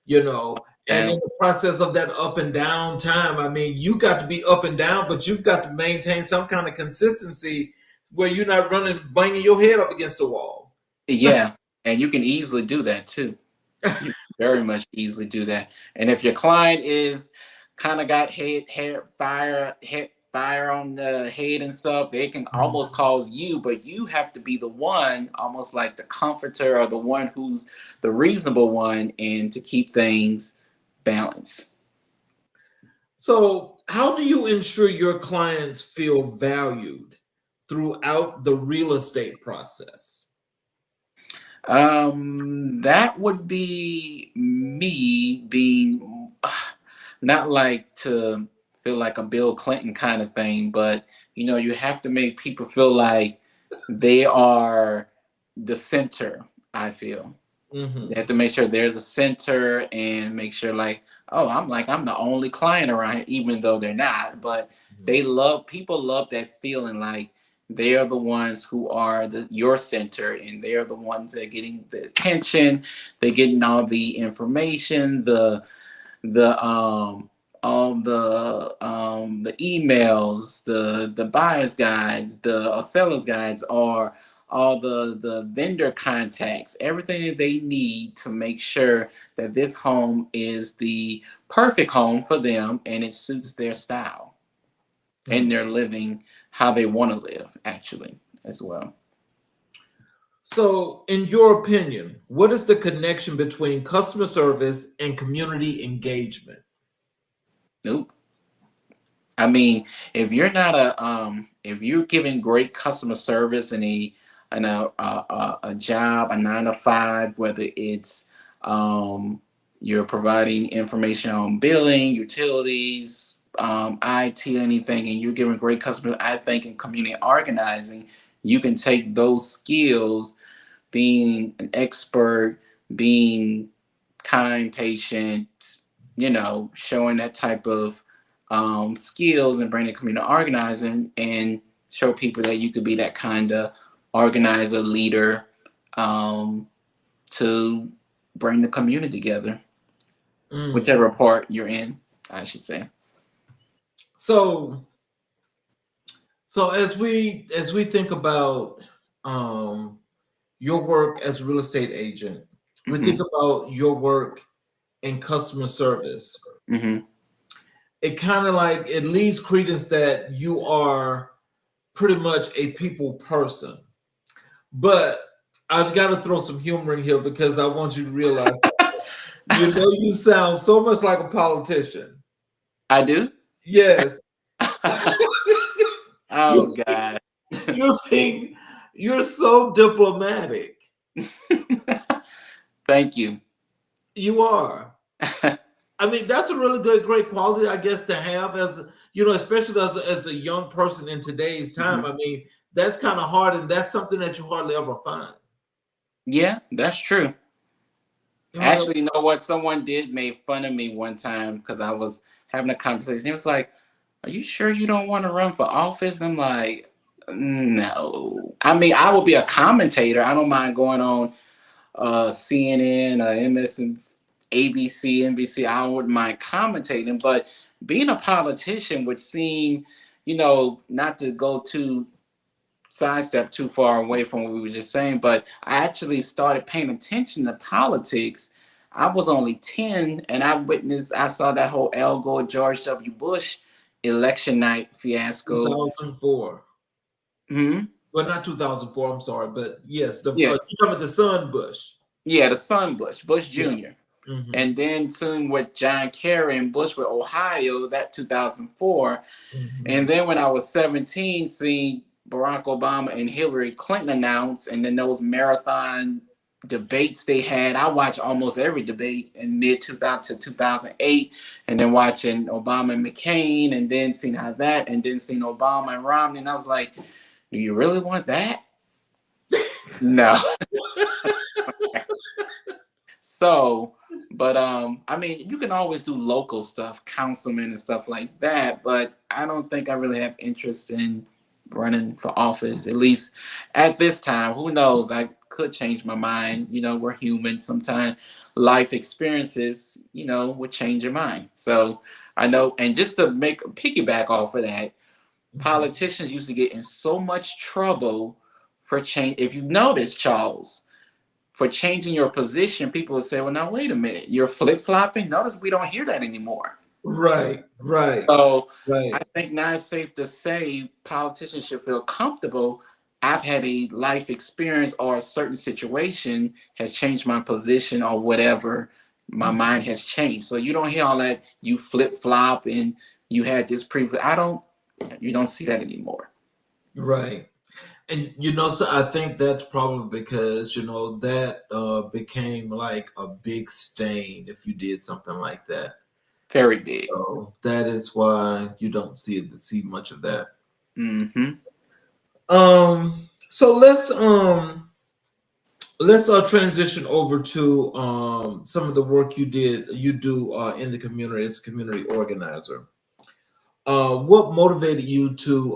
you know, and in And the process of that up and down time, I mean, you got to be up and down, but you've got to maintain some kind of consistency where you're not running, banging your head up against the wall. yeah, and you can easily do that too. You very much easily do that. And if your client is kind of got head fire on the head and stuff, they can almost cause you, but you have to be the one, almost like the comforter or the one who's the reasonable one, and to keep things balanced. So, how do you ensure your clients feel valued throughout the real estate process? That would be me being not like to feel like a Bill Clinton kind of thing, but you have to make people feel like they are the center, I feel. They Mm-hmm. have to make sure they're the center and make sure like, oh, I'm the only client around here, even though they're not. But people love that feeling like they are the ones who are your center and they are the ones that are getting the attention, they're getting all the information, the the emails, the buyer's guides, the seller's guides, or all the vendor contacts, everything that they need to make sure that this home is the perfect home for them and it suits their style and Mm. they're living how they want to live actually as well. So, in your opinion, what is the connection between customer service and community engagement? Nope. I mean, if you're not if you're giving great customer service and a job, a 9 to 5, whether it's you're providing information on billing, utilities, IT, anything, and you're giving great customer, I think in community organizing, you can take those skills, being an expert, being kind, patient, showing that type of skills and bring the community organizing and show people that you could be that kind of organizer, leader, to bring the community together, Mm. whichever part you're in, I should say. So, so as we think about um, your work as a real estate agent, we Hmm. think about your work in customer service. Hmm. It kind of like it leads credence that you are pretty much a people person. But I've got to throw some humor in here because I want you to realize that. You know, you sound so much like a politician. I do. Yes. Oh you, God. you're being, you're so diplomatic. Thank you. You are. I mean, that's a really good, great quality, I guess, to have as you know, especially as a young person in today's time. Mhm. I mean, that's kind of hard, and that's something that you hardly ever find. Yeah, that's true. You know, Actually, you know what? Someone did make fun of me one time because I was having a conversation. He was like, "Are you sure you don't want to run for office?" I'm like, "No." I mean, I will be a commentator. I don't mind going on CNN, MS, ABC, NBC. I wouldn't mind commentating, but being a politician would seem, not to go too sidestep too far away from what we were just saying, but I actually started paying attention to politics. I was only 10 and I saw that whole Al Gore, George W. Bush election night fiasco. 2004. Hmm. Well, not 2004. I'm sorry, but yes, the Yeah. you're talking about the son Bush. Yeah, the son Bush, Bush Yeah. Jr. Mm-hmm. And then soon with John Kerry and Bush with Ohio, that 2004. Mm-hmm. And then when I was 17, seeing Barack Obama and Hillary Clinton announce, and then those marathon debates they had. I watched almost every debate in mid 2000 to 2008, and then watching Obama and McCain, and then seeing how that, and then seeing Obama and Romney, and I was like, do you really want that? No. So, but I mean, you can always do local stuff, councilman and stuff like that, but I don't think I really have interest in running for office, at least at this time. Who knows? I could change my mind. You know, we're human. Sometimes life experiences, you know, would change your mind. So I know, and just to make a piggyback off of that, politicians used to get in so much trouble for change. If you notice, Charles, for changing your position, people will say, well, now, wait a minute, you're flip-flopping? Notice we don't hear that anymore. Right, right, So right. I think now it's safe to say politicians should feel comfortable. I've had a life experience or a certain situation has changed my position or whatever. My mind has changed. So you don't hear all that you flip-flop and you had this previous. You don't see that anymore. Right. And so I think that's probably because that became like a big stain if you did something like that. Very big. So that is why you don't see much of that. Mm-hmm. So let's transition over to some of the work you do in the community as a community organizer. What motivated you to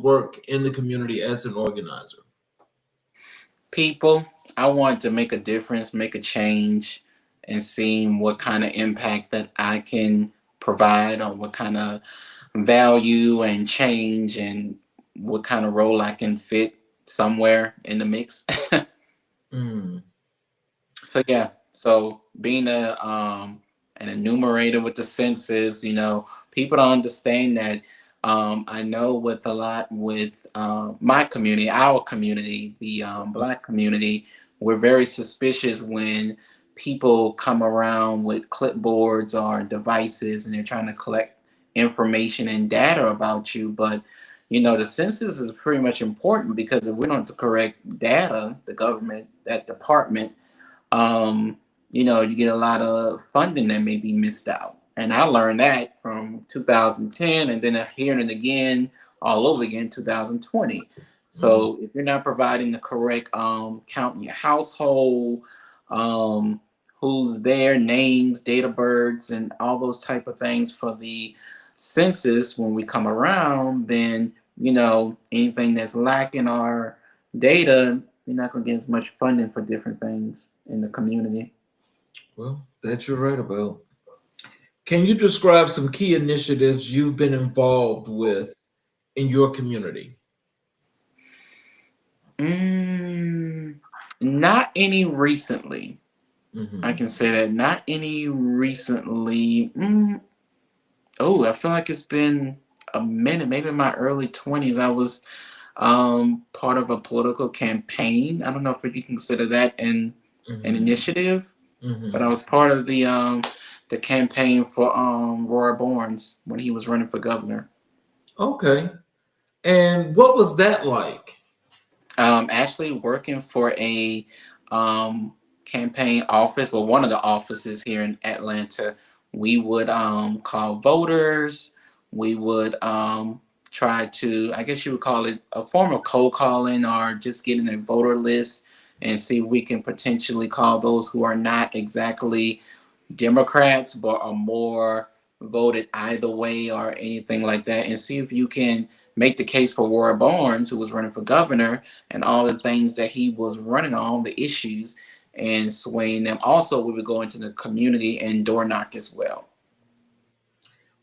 work in the community as an organizer? People, I want to make a difference, make a change, and seeing what kind of impact that I can provide, or what kind of value and change, and what kind of role I can fit somewhere in the mix. Mm. So yeah, so being an enumerator with the census, people don't understand that. I know with a lot with my community, our community, the Black community, we're very suspicious when people come around with clipboards or devices and they're trying to collect information and data about you. But the census is pretty much important, because if we don't have the correct data, the government, that department, you get a lot of funding that may be missed out. And I learned that from 2010, and then hearing it again all over again 2020. So if you're not providing the correct count in your household, um, who's there, names, date of births, and all those type of things for the census when we come around, then anything that's lacking our data, you're not going to get as much funding for different things in the community. Well, that you're right about. Can you describe some key initiatives you've been involved with in your community? Not any recently. Mm-hmm. I can say that. Not any recently. I feel like it's been a minute. Maybe in my early 20s, I was part of a political campaign. I don't know if you consider that an initiative, but I was part of the campaign for Roy Barnes when he was running for governor. Okay. And what was that like? Actually working for a campaign office, well, one of the offices here in Atlanta. We would call voters. We would try to, I guess you would call it a form of cold calling, or just getting a voter list and see if we can potentially call those who are not exactly Democrats but are more voted either way or anything like that, and see if you can make the case for Roy Barnes, who was running for governor, and all the things that he was running on, the issues, and swaying them. Also, we would go into the community and door knock as well.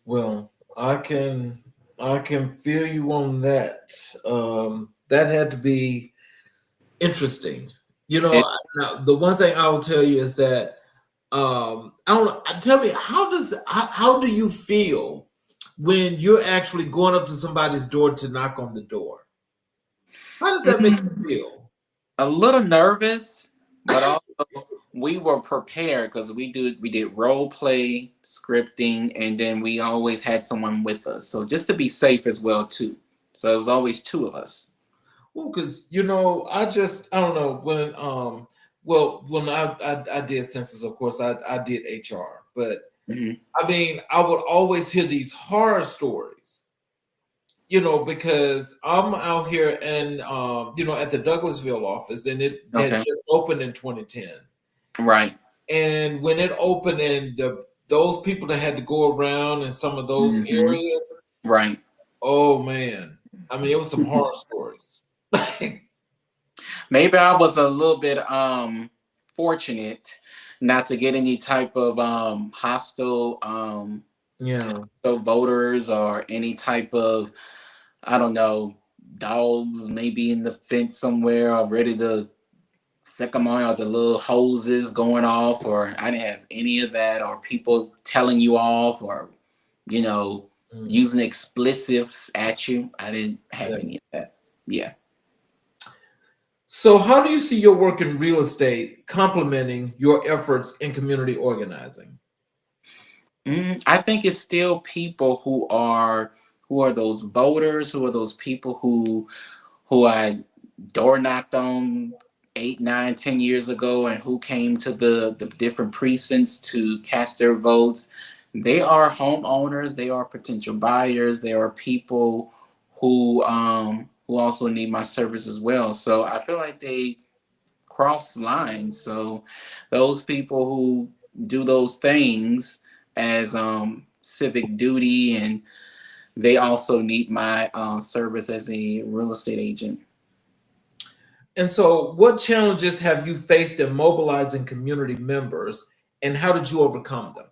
Well, I can feel you on that. That had to be interesting. Now, the one thing I will tell you is that I don't know. Tell me, how do you feel when you're actually going up to somebody's door to knock on the door? How does that make you feel? A little nervous, but also we were prepared because we did role play, scripting, and then we always had someone with us. So just to be safe as well too. So it was always two of us. Well, because you know, I don't know when well when I did census, of course I did HR, but Mhm. I mean I would always hear these horror stories, you know, because I'm out here and you know, at the Douglasville office, and it had Okay. just opened in 2010. Right. And when it opened, and those people that had to go around in some of those Hmm. areas, Right. oh man, I mean, it was some horror stories. Maybe I was a little bit fortunate not to get any type of hostile Yeah. voters or any type of, I don't know, dogs maybe in the fence somewhere or ready to sick them on, or the little hoses going off, or I didn't have any of that, or people telling you off, or you know, Mm, using expletives at you. I didn't have yeah. any of that. Yeah. So, how do you see your work in real estate complementing your efforts in community organizing? I think it's still people who are those voters, who are those people who I door knocked on 8, 9, 10 years ago, and who came to the different precincts to cast their votes. They are homeowners, they are potential buyers, they are people who also need my service as well. So I feel like they cross lines. So those people who do those things as civic duty, and they also need my service as a real estate agent. And so, what challenges have you faced in mobilizing community members, and how did you overcome them?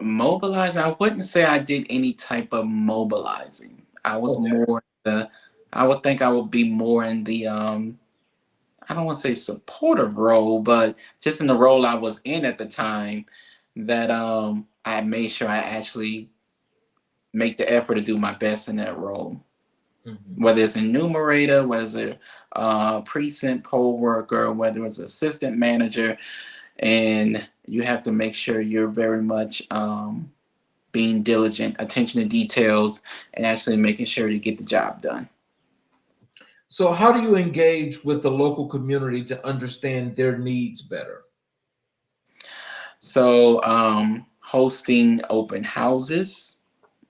Mobilizing, I wouldn't say I did any type of mobilizing. I was Okay. more the, I would think I would be more in the I don't want to say supportive role, but just in the role I was in at the time, that I made sure I actually make the effort to do my best in that role. Mhm. Whether it's enumerator, whether it's precinct poll worker, whether it's assistant manager, and you have to make sure you're very much being diligent, attention to details, and actually making sure to get the job done. So, how do you engage with the local community to understand their needs better? So, hosting open houses,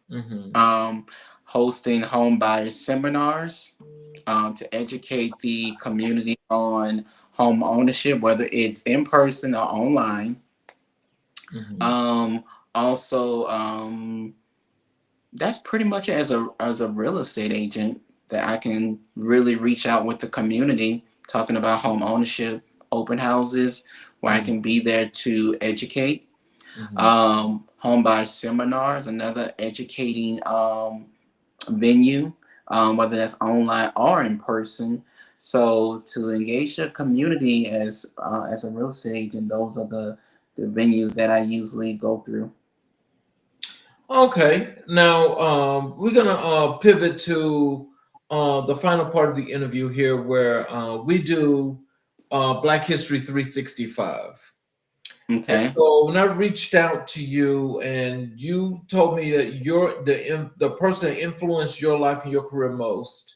Hmm. um, hosting home buyer seminars to educate the community on home ownership, whether it's in person or online. Hmm. Um, also, that's pretty much it as a real estate agent, that I can really reach out with the community talking about home ownership, open houses where I can be there to educate. Hmm. Home buyer seminars, another educating venue, whether that's online or in person. So to engage the community as a real estate agent, those are the venues that I usually go through. Okay, now we're gonna pivot to the final part of the interview here, where we do Black History 365. And Okay. so when I reached out to you, and you told me that you're the person that influenced your life and your career most,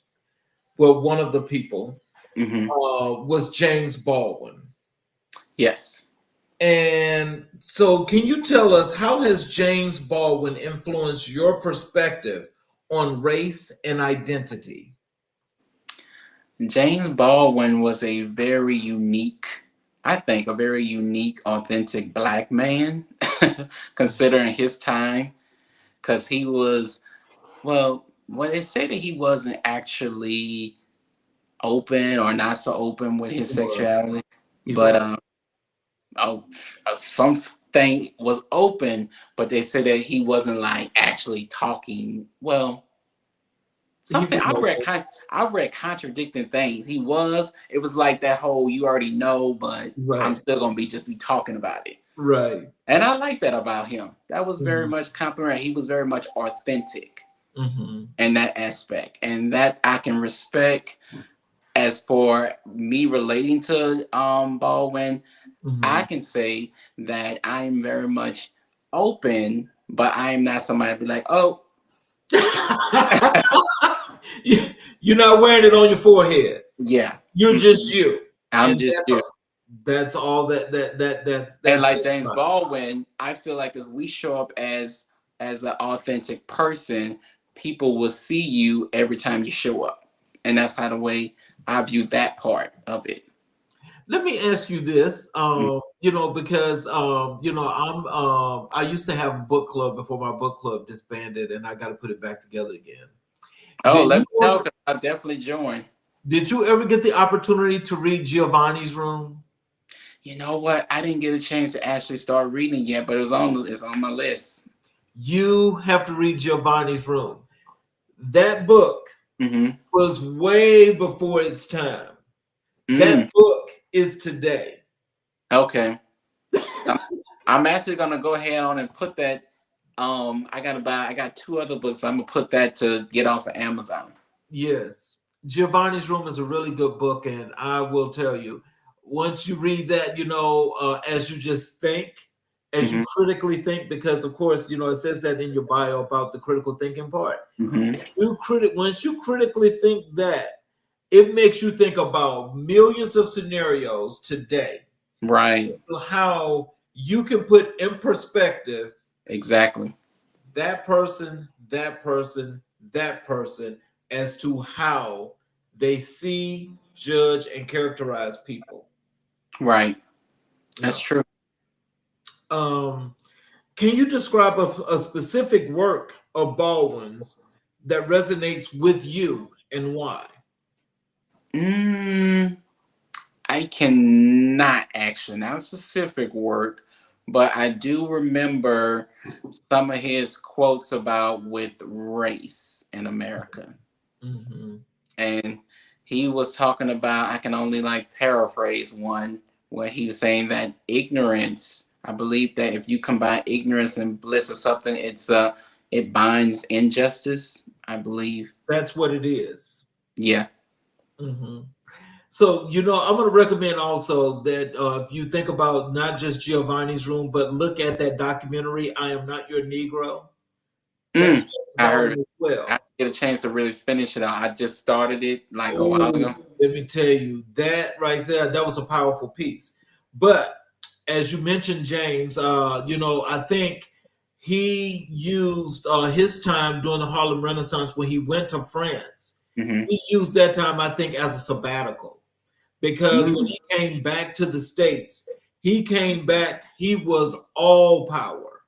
well, one of the people Hmm. was James Baldwin. Yes. And so, can you tell us, how has James Baldwin influenced your perspective on race and identity? James Baldwin was a very unique, I think, a very unique, authentic black man, considering his time, because he was, well, they say that he wasn't actually open or not so open with his He was. sexuality, He but was. oh, something was open, but they said that he wasn't like actually talking. Well, He something was open. I read contradicting things. It was like that whole you already know, but I'm Right. still gonna be just be talking about it. Right. And I like that about him. That was very Hmm. much complimentary. He was very much authentic Hmm. in that aspect. And that I can respect as for me relating to Baldwin, I Mhm. can say that I'm very much open, but I'm not somebody to be like, oh, You- You're not wearing it on your forehead. yeah, You're just mm-mm, you, I'm and just you. that's all And that like that's James about. Baldwin, I feel like if we show up as an authentic person, people will see you every time you show up, and that's how the way I view that part of it. Let me ask you this, because I used to have a book club before my book club disbanded, and I got to put it back together again. Oh, Did let you me know ever, because I'll definitely join. did you ever get the opportunity to read Giovanni's Room? You know what? I didn't get a chance to actually start reading yet, but it's on my list. You have to read Giovanni's Room. That book Mm-hmm. was way before its time. That Mm, book is today. okay. I'm, I'm actually gonna go ahead on and put that. I got two other books, but I'm gonna put that to get off of Amazon. Yes. Giovanni's Room is a really good book, and I will tell you, once you read that, as you just think, as you Mm-hmm. critically think, because of course, it says that in your bio about the critical thinking part. Mm-hmm. Once you critically think that, it makes you think about millions of scenarios today, Right. how you can put in perspective Exactly. that person, that person, that person as to how they see, judge, and characterize people. Right. That's Yeah. true. Um, can you describe a specific work of Baldwin's that resonates with you and why? Mm, I cannot actually, not specific work, but I do remember some of his quotes about with race in America. Mm-hmm. And he was talking about, I can only like paraphrase one where he was saying that ignorance, I believe that if you combine ignorance and bliss or something, it binds injustice, I believe. That's what it is. Yeah. Mm-hmm. So, I'm going to recommend also that if you think about not just Giovanni's Room, but look at that documentary, I Am Not Your Negro. That's Mm, James I heard Baldwin it. as I well. didn't get a chance to really finish it out. I just started it like a while Oh, ago. let me tell you, that right there, that was a powerful piece. But as you mentioned, James, I think he used his time during the Harlem Renaissance when he went to France. Hmm. He used that time, I think, as a sabbatical because when Mm, he came back to the States, he came back, he was all power,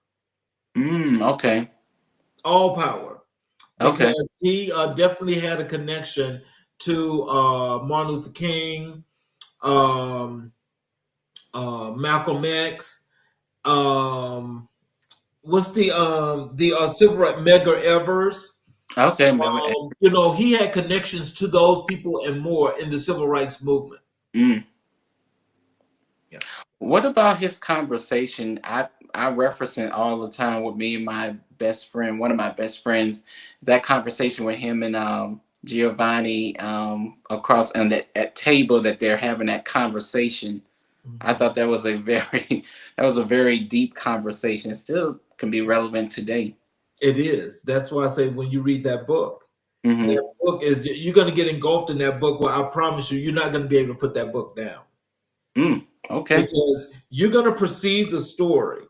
okay. all power, Okay. because he definitely had a connection to Martin Luther King, um, Malcolm X. What's the civil right Medgar Evers? Okay. He had connections to those people and more in the civil rights movement. Mm. Yeah. What about his conversation? I reference it all the time with me and my best friend. One of my best friends is that conversation with him and Giovanni across on that table that they're having that conversation. I Mhm. thought that was a very that was a very deep conversation. It still can be relevant today. It is. That's why I say when you read Hmm. that book is you're going to get engulfed in that book. Where I promise you, you're not going to be able to put that book down Mm, okay. because you're going to perceive the story,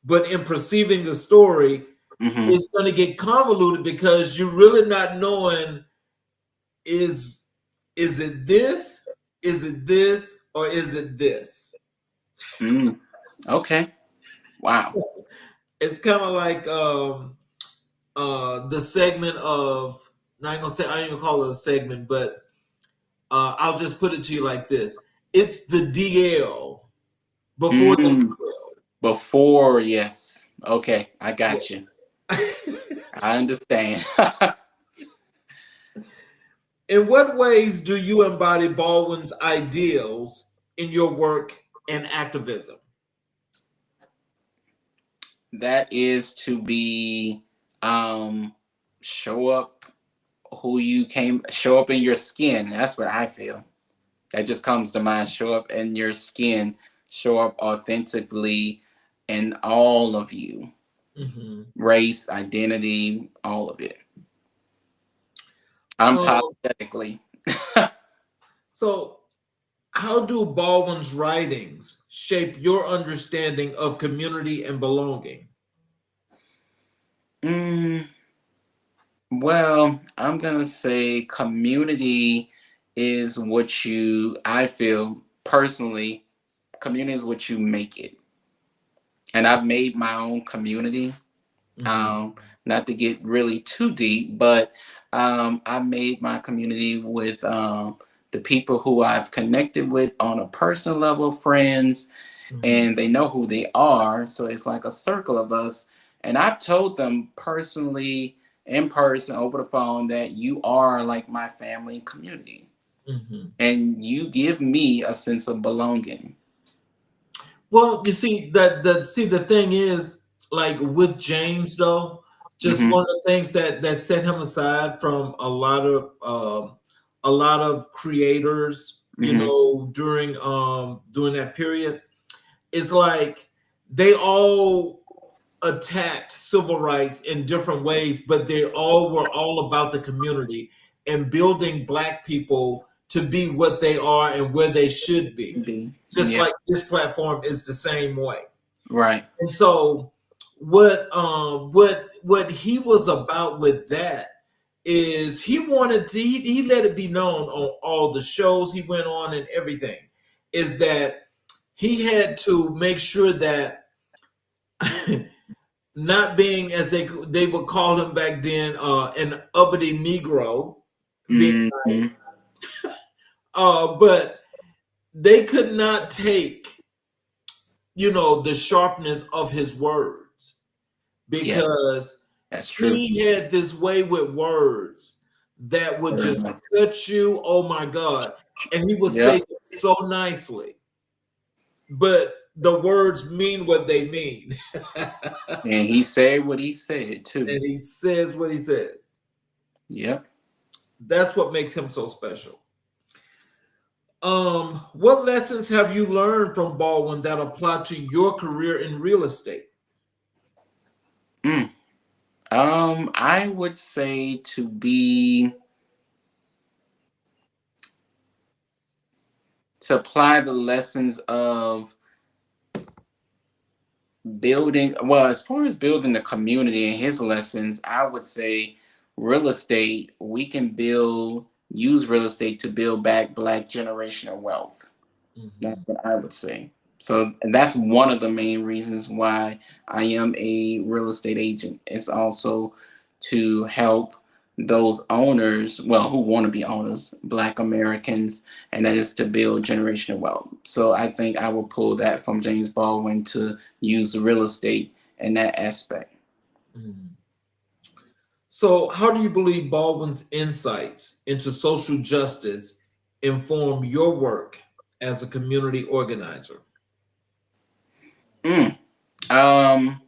but in perceiving the story, Hmm. it's going to get convoluted because you're really not knowing is is it this, is it this, or is it this? Mm, okay. Wow. It's kind of like the segment of not gonna say I ain't gonna call it a segment, but I'll just put it to you like this: it's the DL before the Mm, before, yes. Okay, I got you. DL. I understand. In what ways do you embody Baldwin's ideals in your work and activism? That is to be um show up show up in your skin. That's what I feel. That just comes to mind. Show up in your skin, show up authentically in all of you. Mhm. Race, identity, all of it. Um, Unapologetically. so, how do Baldwin's writings shape your understanding of community and belonging? Mm, well, I'm gonna say community is what you, I feel personally, community is what you make it. And I've made my own community. Mhm. Um, Not to get really too deep, but I made my community with the people who I've connected with on a personal level, friends, Mhm. and they know who they are. So it's like a circle of us. And I've told them personally, in person, over the phone, that you are like my family and community. Mhm. And you give me a sense of belonging. Well, you see the thing is, like with James though, just Hmm. one of the things that set him aside from a lot of creators, Hmm. during that period, is like they all attacked civil rights in different ways, but they all were all about the community and building Black people to be what they are and where they should be. Just Yeah, like this platform is the same way. right. And so what he was about with that is he wanted to he let it be known on all the shows he went on and everything, is that he had to make sure that not being, as they would call him back then, an uppity Negro, being Hmm. nice, but they could not take, the sharpness of his words, Yeah, because that's true. he had this way with words that would just Mhm. cut you. Oh my God! And he would say Yep. it so nicely, but the words mean what they mean, And he said what he said too. and he says what he says. Yep. That's what makes him so special. What lessons have you learned from Baldwin that apply to your career in real estate? Mm. I would say to apply the lessons of building, well, as far as building the community and his lessons, I would say real estate, we can use real estate to build back Black generational wealth. That's Mhm. what I would say. So and that's one of the main reasons why I am a real estate agent. It's also to help those owners, well, who want to be owners, Black Americans, and that is to build generational wealth. So I think I will pull that from James Baldwin to use real estate in that aspect. Mhm. So, how do you believe Baldwin's insights into social justice inform your work as a community organizer? Mm. Um,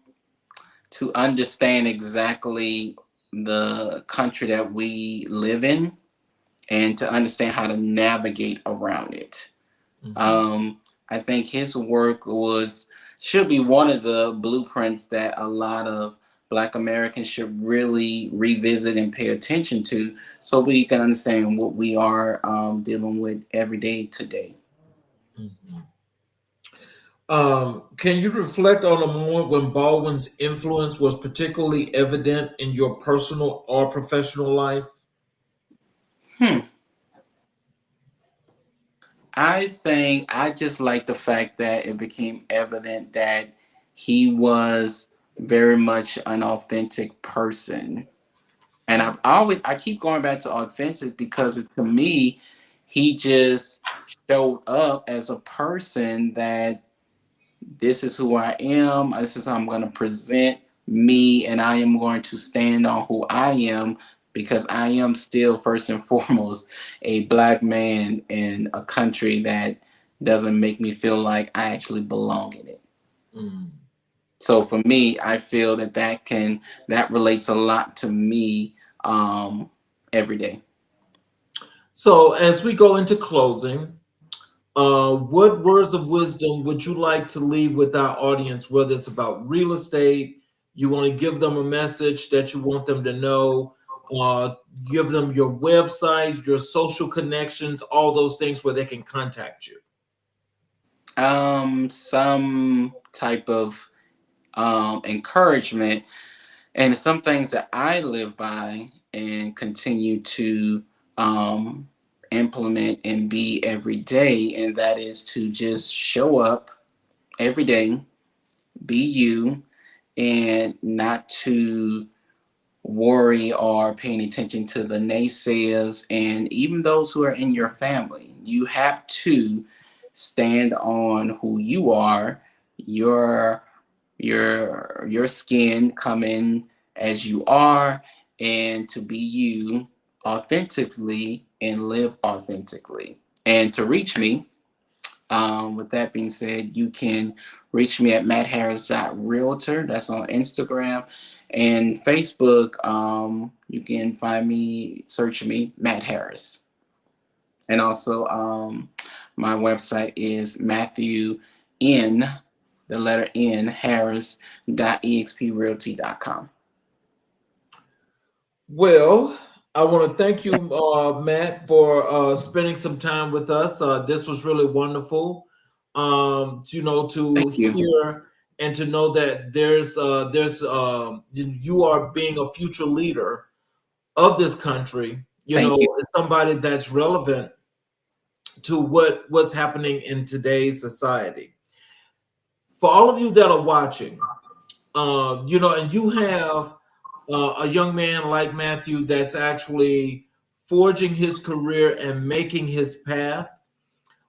to understand exactly the country that we live in and to understand how to navigate around it. Mhm. Um, I think his work should be one of the blueprints that a lot of Black Americans should really revisit and pay attention to, so we can understand what we are dealing with every day today. Mhm. Can you reflect on a moment when Baldwin's influence was particularly evident in your personal or professional life? Hmm. I think I just like the fact that it became evident that he was very much an authentic person. And I keep going back to authentic because to me, he just showed up as a person that this is who I am. This is how I'm going to present me, and I am going to stand on who I am because I am still first and foremost a Black man in a country that doesn't make me feel like I actually belong in it. Mm. So for me, I feel that relates a lot to me every day. So, as we go into closing, What words of wisdom would you like to leave with our audience, whether it's about real estate, you want to give them a message that you want them to know, uh, give them your website, your social connections, all those things where they can contact you? Some type of encouragement, and some things that I live by and continue to um, implement and be every day, and that is to just show up every day, be you, and not to worry or paying attention to the naysayers and even those who are in your family. You have to stand on who you are, your your skin, come in as you are, and to be you authentically and live authentically. And to reach me, with that being said, you can reach me at mattharris.realtor. That's on Instagram. And Facebook, you can find me, search me, Matt Harris. And also, my website is Matthew N, the letter N, Harris.exprealty.com. Well, I want to thank you, Matt, for spending some time with us. This was really wonderful. To Thank you. hear and to know that you are being a future leader of this country. Thank you. As somebody that's relevant to what's happening in today's society. For all of you that are watching, and you have a young man like Matthew that's actually forging his career and making his path.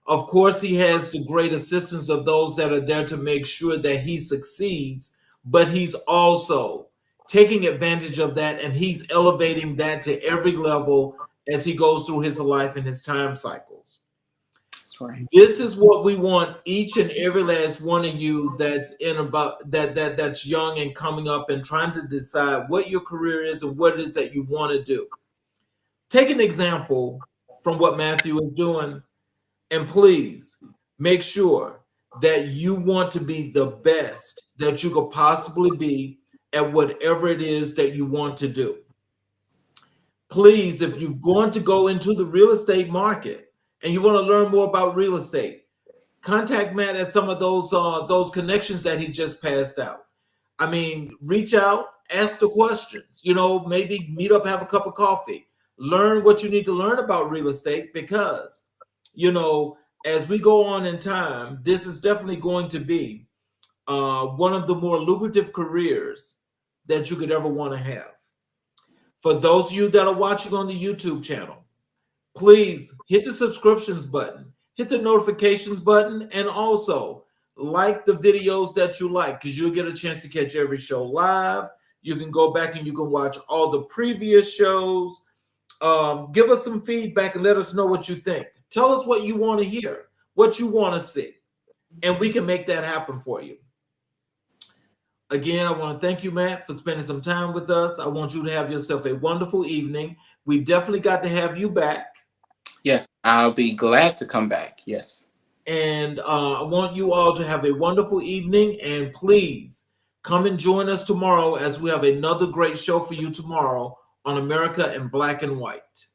Of course, he has the great assistance of those that are there to make sure that he succeeds, but he's also taking advantage of that, and he's elevating that to every level as he goes through his life and his time cycles. That's right. This is what we want each and every last one of you that's that's young and coming up and trying to decide what your career is and what it is that you want to do. Take an example from what Matthew is doing, and please make sure that you want to be the best that you could possibly be at whatever it is that you want to do. Please, if you're going to go into the real estate market and you want to learn more about real estate, contact Matt at some of those connections that he just passed out. I mean, reach out, ask the questions, maybe meet up, have a cup of coffee, learn what you need to learn about real estate, because, as we go on in time, this is definitely going to be one of the more lucrative careers that you could ever want to have. For those of you that are watching on the YouTube channel, please hit the subscriptions button, hit the notifications button, and also like the videos that you like, because you'll get a chance to catch every show live. You can go back and you can watch all the previous shows. Give us some feedback and let us know what you think. Tell us what you want to hear, what you want to see, and we can make that happen for you. Again, I want to thank you, Matt, for spending some time with us. I want you to have yourself a wonderful evening. We definitely got to have you back. Yes, I'll be glad to come back. Yes. And I want you all to have a wonderful evening. And please come and join us tomorrow as we have another great show for you tomorrow on America in Black and White.